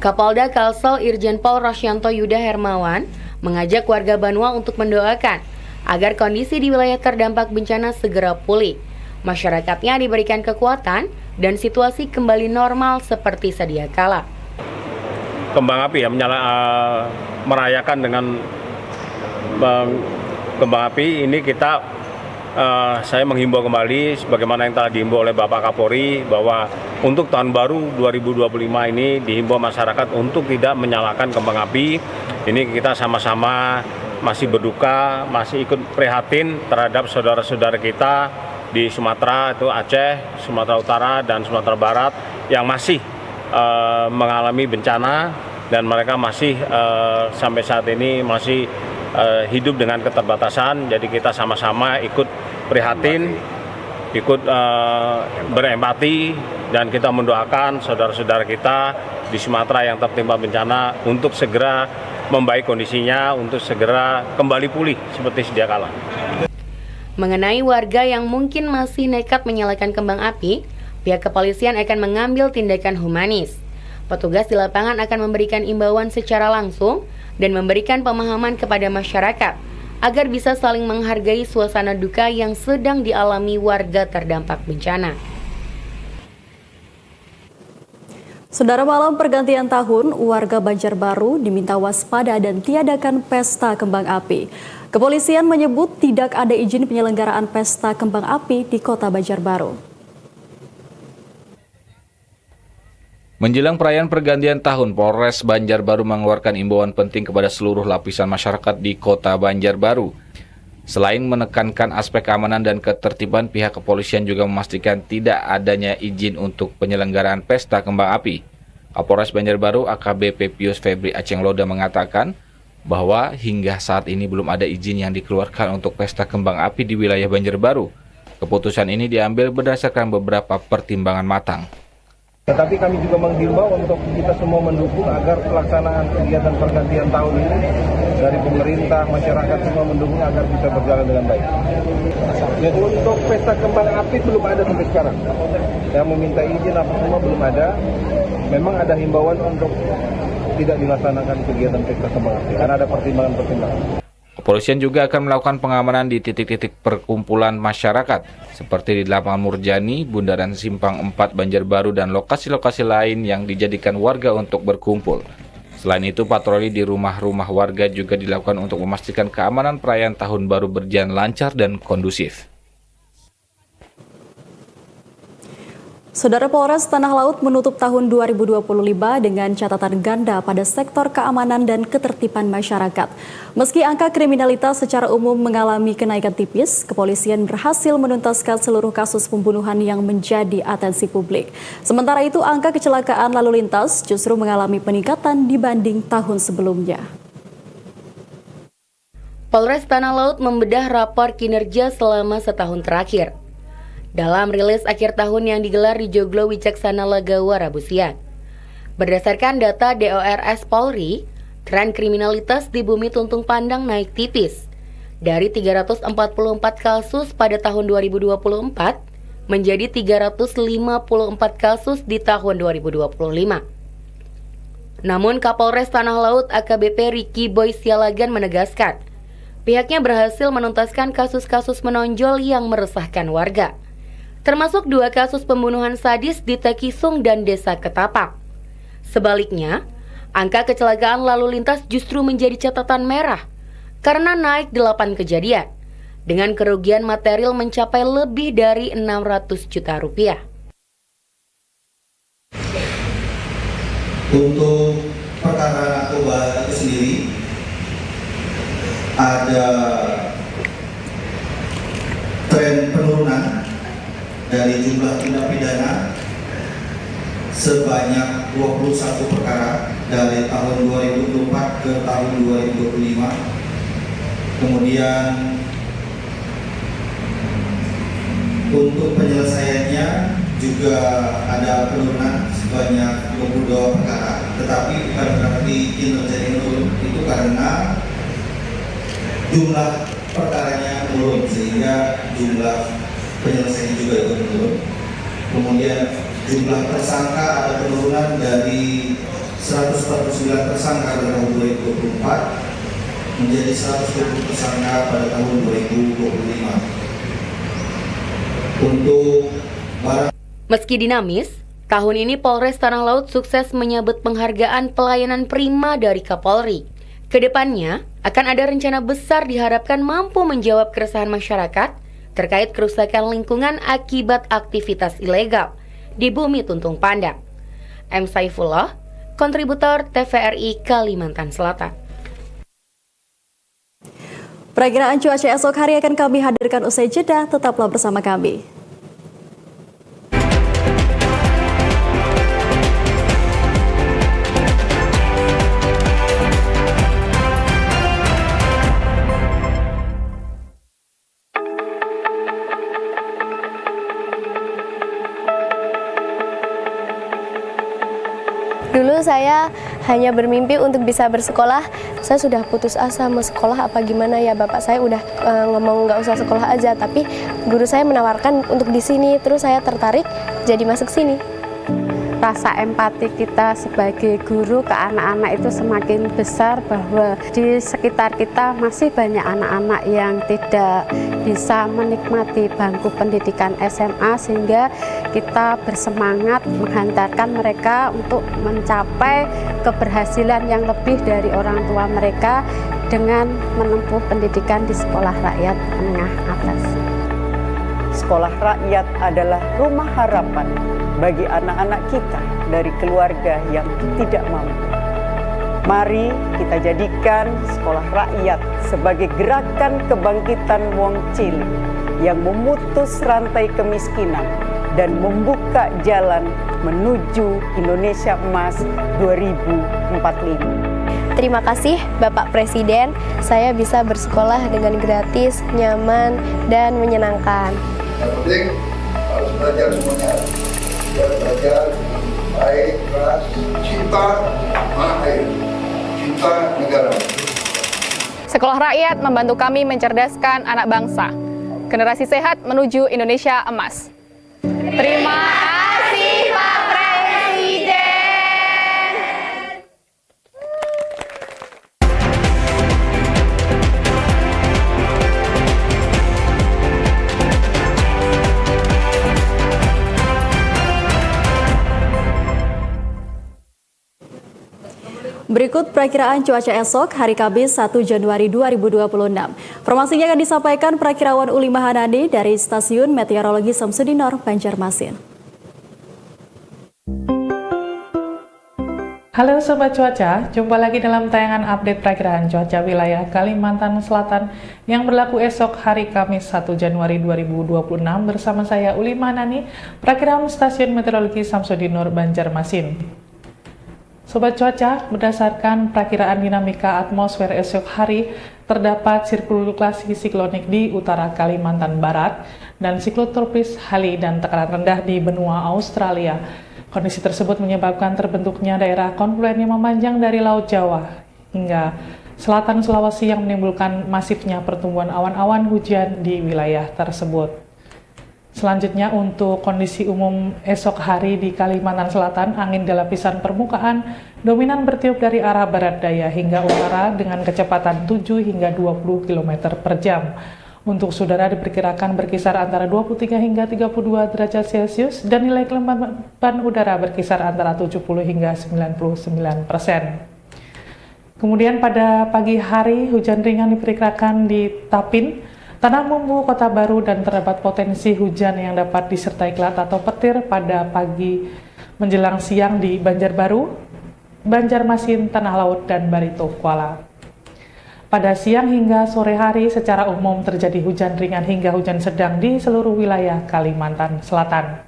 Kapolda Kalsel Irjen Pol Rosyanto Yuda Hermawan mengajak warga Banua untuk mendoakan agar kondisi di wilayah terdampak bencana segera pulih, masyarakatnya diberikan kekuatan dan situasi kembali normal seperti sedia kala. Kembang api ya, merayakan dengan kembang api ini saya menghimbau kembali sebagaimana yang telah dihimbau oleh Bapak Kapolri bahwa untuk tahun baru 2025 ini dihimbau masyarakat untuk tidak menyalakan kembang api. Ini kita sama-sama masih berduka, masih ikut prihatin terhadap saudara-saudara kita di Sumatera, itu Aceh, Sumatera Utara, dan Sumatera Barat yang masih mengalami bencana dan mereka masih sampai saat ini masih hidup dengan keterbatasan. Jadi kita sama-sama ikut prihatin, ikut berempati, dan kita mendoakan saudara-saudara kita di Sumatera yang tertimpa bencana untuk segera membaik kondisinya, untuk segera kembali pulih seperti sedia kala. Mengenai warga yang mungkin masih nekat menyalakan kembang api, pihak kepolisian akan mengambil tindakan humanis. Petugas di lapangan akan memberikan imbauan secara langsung dan memberikan pemahaman kepada masyarakat agar bisa saling menghargai suasana duka yang sedang dialami warga terdampak bencana. Saudara, malam pergantian tahun, warga Banjarbaru diminta waspada dan tiadakan pesta kembang api. Kepolisian menyebut tidak ada izin penyelenggaraan pesta kembang api di kota Banjarbaru. Menjelang perayaan pergantian tahun, Polres Banjarbaru mengeluarkan imbauan penting kepada seluruh lapisan masyarakat di kota Banjarbaru. Selain menekankan aspek keamanan dan ketertiban, pihak kepolisian juga memastikan tidak adanya izin untuk penyelenggaraan pesta kembang api. Kapolres Banjarbaru AKBP Pius Febri Acengloda mengatakan bahwa hingga saat ini belum ada izin yang dikeluarkan untuk pesta kembang api di wilayah Banjarbaru. Keputusan ini diambil berdasarkan beberapa pertimbangan matang. Tetapi kami juga menghimbau untuk kita semua mendukung agar pelaksanaan kegiatan pergantian tahun ini dari pemerintah, masyarakat semua mendukung agar bisa berjalan dengan baik. Jadi untuk pesta kembang api belum ada sampai sekarang. Yang meminta izin apa semua belum ada. Memang ada himbauan untuk tidak dilaksanakan kegiatan pesta kembang api karena ada pertimbangan-pertimbangan. Kepolisian juga akan melakukan pengamanan di titik-titik perkumpulan masyarakat seperti di Lapangan Murjani, Bundaran Simpang 4 Banjarbaru, dan lokasi-lokasi lain yang dijadikan warga untuk berkumpul. Selain itu, patroli di rumah-rumah warga juga dilakukan untuk memastikan keamanan perayaan Tahun Baru berjalan lancar dan kondusif. Saudara, Polres Tanah Laut menutup tahun 2025 dengan catatan ganda pada sektor keamanan dan ketertiban masyarakat. Meski angka kriminalitas secara umum mengalami kenaikan tipis, kepolisian berhasil menuntaskan seluruh kasus pembunuhan yang menjadi atensi publik. Sementara itu, angka kecelakaan lalu lintas justru mengalami peningkatan dibanding tahun sebelumnya. Polres Tanah Laut membedah rapor kinerja selama setahun terakhir. Dalam rilis akhir tahun yang digelar di Joglo Wicaksana Lagawa Rabu siang. Berdasarkan data DORS Polri, tren kriminalitas di Bumi Tuntung Pandang naik tipis. Dari 344 kasus pada tahun 2024 menjadi 354 kasus di tahun 2025. Namun Kapolres Tanah Laut AKBP Ricky Boy Sialagan menegaskan, pihaknya berhasil menuntaskan kasus-kasus menonjol yang meresahkan warga. Termasuk 2 kasus pembunuhan sadis di Tekisung dan Desa Ketapang. Sebaliknya, angka kecelakaan lalu lintas justru menjadi catatan merah karena naik 8 kejadian dengan kerugian material mencapai lebih dari 600 juta rupiah. Untuk perkara narkoba itu sendiri ada tren penurunan dari jumlah tindak pidana sebanyak 21 perkara dari tahun 2024 ke tahun 2025. Kemudian untuk penyelesaiannya juga ada penurunan sebanyak 22 perkara. Tetapi bukan berarti kinerjanya menurun, itu karena jumlah perkaranya menurun sehingga jumlah penyelesaian juga itu menurun. Kemudian jumlah tersangka ada penurunan dari 149 tersangka pada tahun 2024 menjadi 120 tersangka pada tahun 2025. Untuk barang. Meski dinamis, tahun ini Polres Tanah Laut sukses menyabet penghargaan pelayanan prima dari Kapolri. Kedepannya akan ada rencana besar diharapkan mampu menjawab keresahan masyarakat terkait kerusakan lingkungan akibat aktivitas ilegal di Bumi Tuntung Pandang. M. Saifullah, kontributor TVRI Kalimantan Selatan. Perakiraan cuaca esok hari akan kami hadirkan usai jeda, tetaplah bersama kami. Dulu saya hanya bermimpi untuk bisa bersekolah. Saya sudah putus asa mau sekolah apa gimana ya, bapak saya udah ngomong nggak usah sekolah aja, tapi guru saya menawarkan untuk di sini, terus saya tertarik jadi masuk sini. Rasa empati kita sebagai guru ke anak-anak itu semakin besar, bahwa di sekitar kita masih banyak anak-anak yang tidak bisa menikmati bangku pendidikan SMA, sehingga kita bersemangat menghantarkan mereka untuk mencapai keberhasilan yang lebih dari orang tua mereka dengan menempuh pendidikan di sekolah rakyat menengah atas. Sekolah rakyat adalah rumah harapan bagi anak-anak kita dari keluarga yang tidak mampu. Mari kita jadikan sekolah rakyat sebagai gerakan kebangkitan wong cilik yang memutus rantai kemiskinan dan membuka jalan menuju Indonesia Emas 2045. Terima kasih Bapak Presiden, saya bisa bersekolah dengan gratis, nyaman, dan menyenangkan. Yang penting harus belajar semuanya. Belajar baik, keras, cinta tanah air, cinta negara. Sekolah rakyat membantu kami mencerdaskan anak bangsa. Generasi sehat menuju Indonesia Emas. Terima kasih Pak Presiden. Berikut perakiraan cuaca esok hari Kamis 1 Januari 2026. Informasinya akan disampaikan Perakirawan Uli Mahanani dari Stasiun Meteorologi Samsudinor, Banjarmasin. Halo Sobat Cuaca, jumpa lagi dalam tayangan update perakiraan cuaca wilayah Kalimantan Selatan yang berlaku esok hari Kamis 1 Januari 2026 bersama saya Uli Manani, perakiraan Stasiun Meteorologi Samsudin Nur Banjarmasin. Sobat Cuaca, berdasarkan perakiraan dinamika atmosfer esok hari, terdapat sirkulasi siklonik di utara Kalimantan Barat dan siklon tropis Halley dan tekanan rendah di benua Australia. Kondisi tersebut menyebabkan terbentuknya daerah konfluen yang memanjang dari Laut Jawa hingga selatan Sulawesi yang menimbulkan masifnya pertumbuhan awan-awan hujan di wilayah tersebut. Selanjutnya untuk kondisi umum esok hari di Kalimantan Selatan, angin di lapisan permukaan dominan bertiup dari arah barat daya hingga utara dengan kecepatan 7 hingga 20 km per jam. Untuk udara diperkirakan berkisar antara 23 hingga 32 derajat Celcius dan nilai kelembaban udara berkisar antara 70 hingga 99%. Kemudian pada pagi hari hujan ringan diperkirakan di Tapin, Tanah Bumbu, Kota Baru dan terdapat potensi hujan yang dapat disertai kilat atau petir pada pagi menjelang siang di Banjarbaru, Banjarmasin, Tanah Laut dan Barito Kuala. Pada siang hingga sore hari secara umum terjadi hujan ringan hingga hujan sedang di seluruh wilayah Kalimantan Selatan.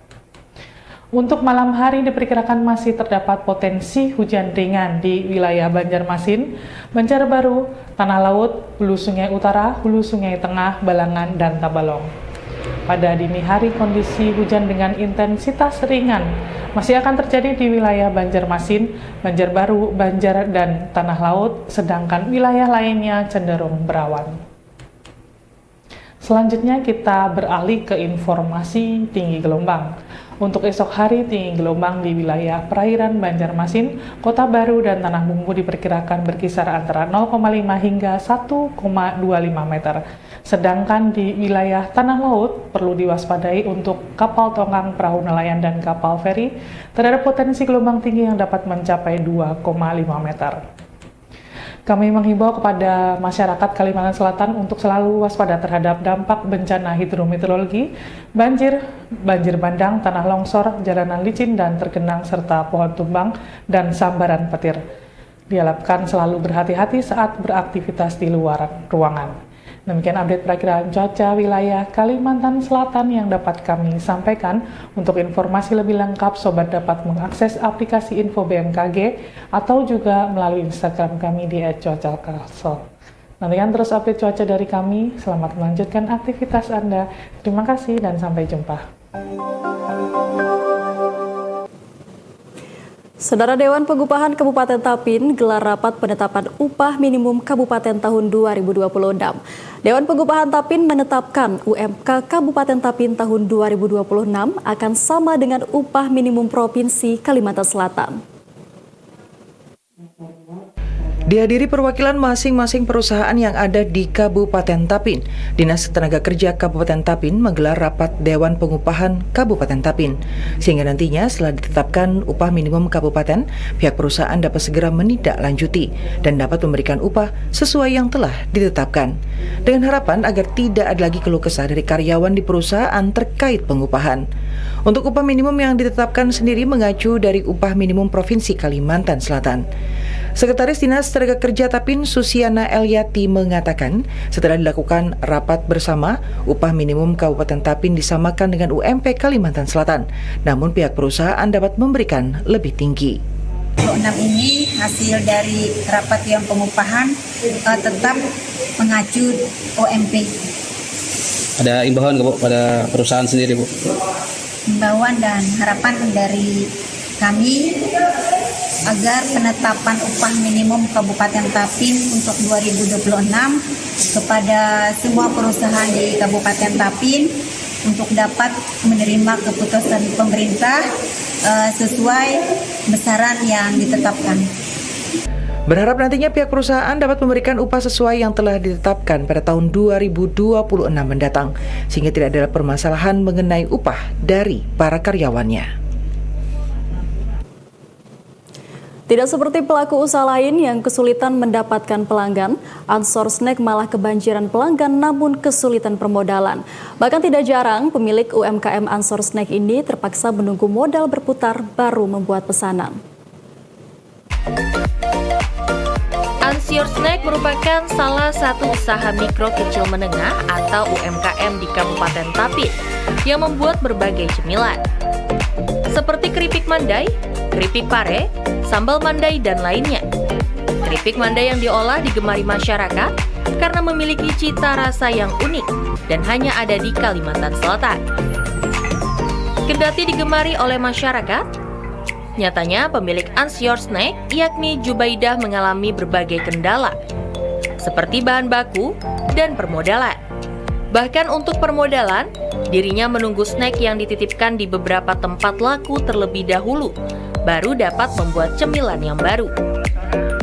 Untuk malam hari diperkirakan masih terdapat potensi hujan ringan di wilayah Banjarmasin, Banjarbaru, Tanah Laut, Hulu Sungai Utara, Hulu Sungai Tengah, Balangan, dan Tabalong. Pada dini hari kondisi hujan dengan intensitas ringan masih akan terjadi di wilayah Banjarmasin, Banjarbaru, Banjar, dan Tanah Laut, sedangkan wilayah lainnya cenderung berawan. Selanjutnya kita beralih ke informasi tinggi gelombang. Untuk esok hari, tinggi gelombang di wilayah perairan Banjarmasin, Kota Baru, dan Tanah Bumbu diperkirakan berkisar antara 0,5 hingga 1,25 meter. Sedangkan di wilayah Tanah Laut perlu diwaspadai untuk kapal tongkang, perahu nelayan, dan kapal feri terhadap potensi gelombang tinggi yang dapat mencapai 2,5 meter. Kami menghimbau kepada masyarakat Kalimantan Selatan untuk selalu waspada terhadap dampak bencana hidrometeorologi, banjir, banjir bandang, tanah longsor, jalanan licin dan tergenang, serta pohon tumbang dan sambaran petir. Diharapkan selalu berhati-hati saat beraktivitas di luar ruangan. Demikian update perakiraan cuaca wilayah Kalimantan Selatan yang dapat kami sampaikan. Untuk informasi lebih lengkap, Sobat dapat mengakses aplikasi Info BMKG atau juga melalui Instagram kami di @cuacakalsel. Nantikan terus update cuaca dari kami. Selamat melanjutkan aktivitas Anda. Terima kasih dan sampai jumpa. Saudara, Dewan Pengupahan Kabupaten Tapin gelar rapat penetapan upah minimum kabupaten tahun 2026. Dewan Pengupahan Tapin menetapkan UMK Kabupaten Tapin tahun 2026 akan sama dengan upah minimum Provinsi Kalimantan Selatan. Dihadiri perwakilan masing-masing perusahaan yang ada di Kabupaten Tapin, Dinas Tenaga Kerja Kabupaten Tapin menggelar rapat Dewan Pengupahan Kabupaten Tapin. Sehingga nantinya setelah ditetapkan upah minimum kabupaten, pihak perusahaan dapat segera menindaklanjuti dan dapat memberikan upah sesuai yang telah ditetapkan. Dengan harapan agar tidak ada lagi keluh kesah dari karyawan di perusahaan terkait pengupahan. Untuk upah minimum yang ditetapkan sendiri mengacu dari upah minimum Provinsi Kalimantan Selatan. Sekretaris Dinas Tenaga Kerja Tapin Susiana Elyati mengatakan setelah dilakukan rapat bersama, upah minimum Kabupaten Tapin disamakan dengan UMP Kalimantan Selatan, namun pihak perusahaan dapat memberikan lebih tinggi. 6 ini hasil dari rapat yang pengupahan tetap mengacu UMP. Ada imbauan Bu pada perusahaan sendiri Bu? Imbauan dan harapan dari kami agar penetapan upah minimum Kabupaten Tapin untuk 2026 kepada semua perusahaan di Kabupaten Tapin untuk dapat menerima keputusan pemerintah sesuai besaran yang ditetapkan. Berharap nantinya pihak perusahaan dapat memberikan upah sesuai yang telah ditetapkan pada tahun 2026 mendatang, sehingga tidak ada permasalahan mengenai upah dari para karyawannya. Tidak seperti pelaku usaha lain yang kesulitan mendapatkan pelanggan, Ansor Snack malah kebanjiran pelanggan namun kesulitan permodalan. Bahkan tidak jarang pemilik UMKM Ansor Snack ini terpaksa menunggu modal berputar baru membuat pesanan. Ansyor Snack merupakan salah satu usaha mikro kecil menengah atau UMKM di Kabupaten Tapin yang membuat berbagai cemilan seperti keripik mandai, keripik pare, sambal mandai, dan lainnya. Keripik mandai yang diolah digemari masyarakat karena memiliki cita rasa yang unik dan hanya ada di Kalimantan Selatan. Kendati digemari oleh masyarakat, nyatanya pemilik Ansyor Snack yakni Jubaidah mengalami berbagai kendala seperti bahan baku dan permodalan. Bahkan untuk permodalan, dirinya menunggu snack yang dititipkan di beberapa tempat laku terlebih dahulu, baru dapat membuat cemilan yang baru.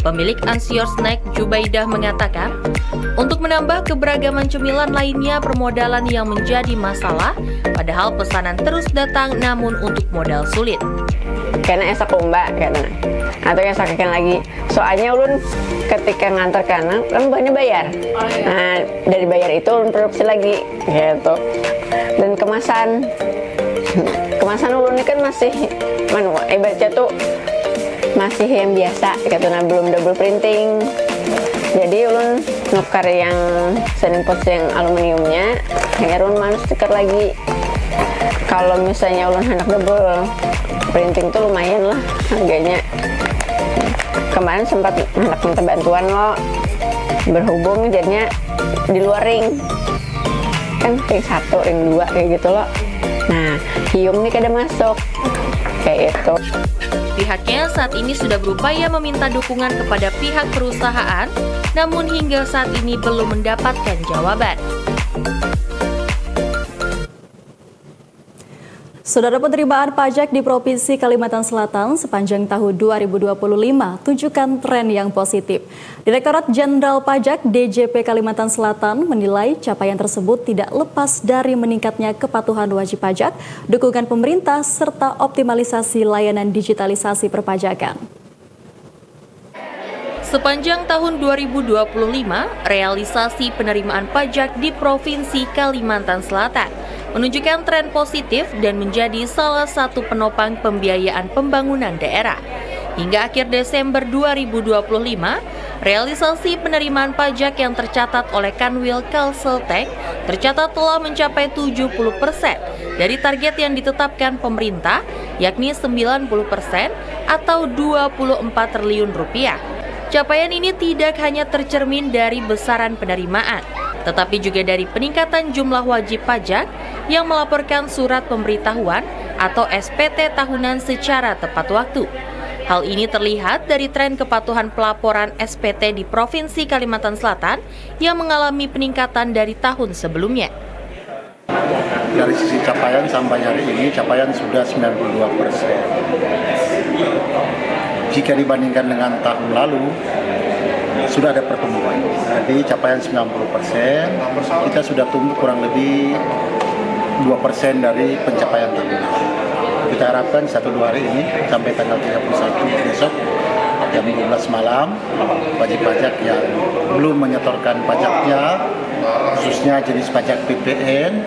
Pemilik Ansyor Snack Jubaidah mengatakan, untuk menambah keberagaman cemilan lainnya permodalan yang menjadi masalah, padahal pesanan terus datang namun untuk modal sulit. Karena esa kumba katanya, atau yang sakikan lagi. Soalnya ulun ketika ngantar kanan kan banyak bayar. Nah dari bayar itu ulun produksi lagi gitu. Dan kemasan ulun ini kan masih ibaratnya tuh masih yang biasa katanya, belum double printing. Jadi ulun nukar yang senin pos yang aluminiumnya, akhirnya ulun manus stiker lagi. Kalau misalnya ulun hendak double printing tuh lumayan lah harganya. Kemarin sempat hendak minta bantuan lo, berhubung jadinya di luar ring, kan ring 1, ring 2 kayak gitu loh. Nah, hiung nih kada masuk kayak itu. Pihaknya saat ini sudah berupaya meminta dukungan kepada pihak perusahaan, namun hingga saat ini belum mendapatkan jawaban. Saudara, penerimaan pajak di Provinsi Kalimantan Selatan sepanjang tahun 2025 tunjukkan tren yang positif. Direktorat Jenderal Pajak DJP Kalimantan Selatan menilai capaian tersebut tidak lepas dari meningkatnya kepatuhan wajib pajak, dukungan pemerintah, serta optimalisasi layanan digitalisasi perpajakan. Sepanjang tahun 2025, realisasi penerimaan pajak di Provinsi Kalimantan Selatan menunjukkan tren positif dan menjadi salah satu penopang pembiayaan pembangunan daerah. Hingga akhir Desember 2025, realisasi penerimaan pajak yang tercatat oleh Kanwil Kalseltek tercatat telah mencapai 70% dari target yang ditetapkan pemerintah, yakni 90% atau 24 triliun rupiah. Capaian ini tidak hanya tercermin dari besaran penerimaan, tetapi juga dari peningkatan jumlah wajib pajak yang melaporkan surat pemberitahuan atau SPT tahunan secara tepat waktu. Hal ini terlihat dari tren kepatuhan pelaporan SPT di Provinsi Kalimantan Selatan yang mengalami peningkatan dari tahun sebelumnya. Dari sisi capaian sampai hari ini, capaian sudah 92%. Jika dibandingkan dengan tahun lalu, sudah ada pertumbuhan. Jadi capaian 90%, kita sudah tumbuh kurang lebih 2% dari pencapaian tahun lalu. Kita harapkan 1-2 hari ini sampai tanggal 31 besok jam 12 malam, wajib pajak yang belum menyetorkan pajaknya, khususnya jenis pajak PPN,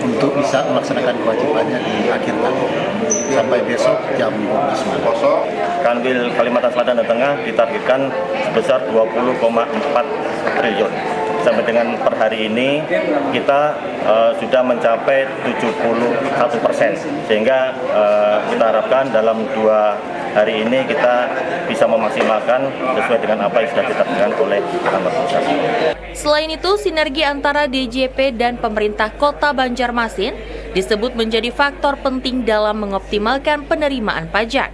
untuk bisa melaksanakan kewajibannya di akhir tahun sampai besok jam 12 malam. Kanwil Kalimantan Selatan dan Tengah ditargetkan sebesar 20,4 triliun. Sampai dengan per hari ini kita sudah mencapai 71%, sehingga kita harapkan dalam 2 hari ini kita bisa memaksimalkan sesuai dengan apa yang sudah ditetapkan oleh kantor pusat. Selain itu, sinergi antara DJP dan pemerintah Kota Banjarmasin disebut menjadi faktor penting dalam mengoptimalkan penerimaan pajak.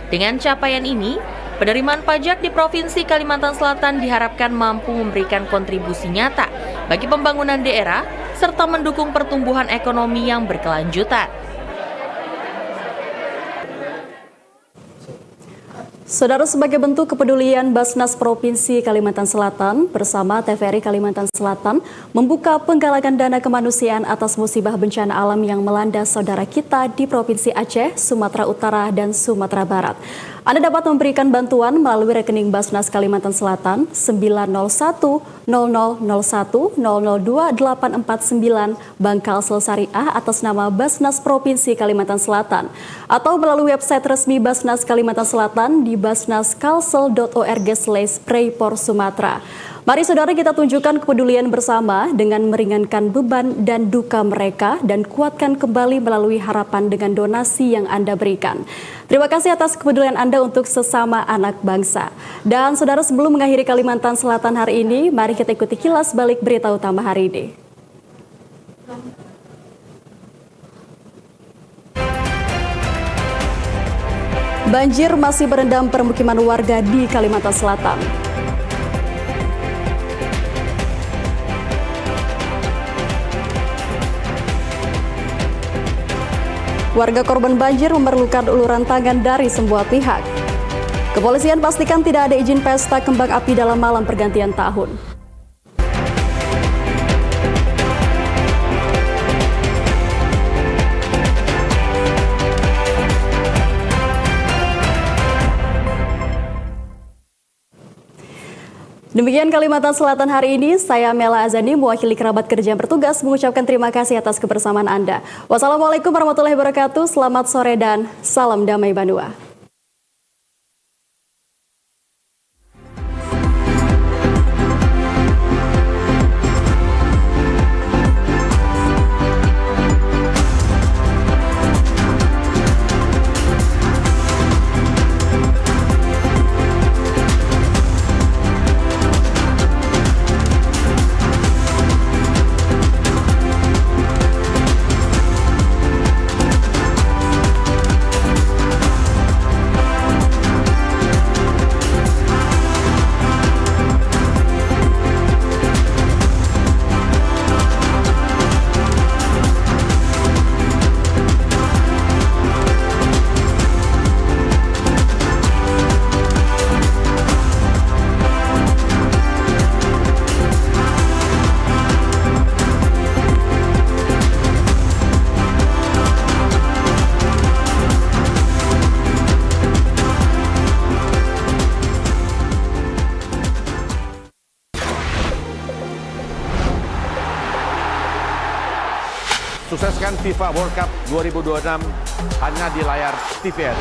Dengan capaian ini, penerimaan pajak di Provinsi Kalimantan Selatan diharapkan mampu memberikan kontribusi nyata bagi pembangunan daerah serta mendukung pertumbuhan ekonomi yang berkelanjutan. Saudara, sebagai bentuk kepedulian Basnas Provinsi Kalimantan Selatan bersama TVRI Kalimantan Selatan membuka penggalangan dana kemanusiaan atas musibah bencana alam yang melanda saudara kita di Provinsi Aceh, Sumatera Utara, dan Sumatera Barat. Anda dapat memberikan bantuan melalui rekening Basnas Kalimantan Selatan 901-001-002-849 Bank Kalsel Syariah atas nama Basnas Provinsi Kalimantan Selatan atau melalui website resmi Basnas Kalimantan Selatan di basnaskalsel.org/Praypor Sumatera. Mari saudara kita tunjukkan kepedulian bersama dengan meringankan beban dan duka mereka dan kuatkan kembali melalui harapan dengan donasi yang Anda berikan. Terima kasih atas kepedulian Anda untuk sesama anak bangsa. Dan saudara, sebelum mengakhiri Kalimantan Selatan hari ini, mari kita ikuti kilas balik berita utama hari ini. Banjir masih merendam permukiman warga di Kalimantan Selatan. Warga korban banjir memerlukan uluran tangan dari semua pihak. Kepolisian pastikan tidak ada izin pesta kembang api dalam malam pergantian tahun. Demikian Kalimantan Selatan hari ini, saya Mela Azani mewakili kerabat kerja yang bertugas mengucapkan terima kasih atas kebersamaan Anda. Wassalamualaikum warahmatullahi wabarakatuh, selamat sore dan salam damai Bandua. Sukseskan FIFA World Cup 2026 hanya di layar TVRI.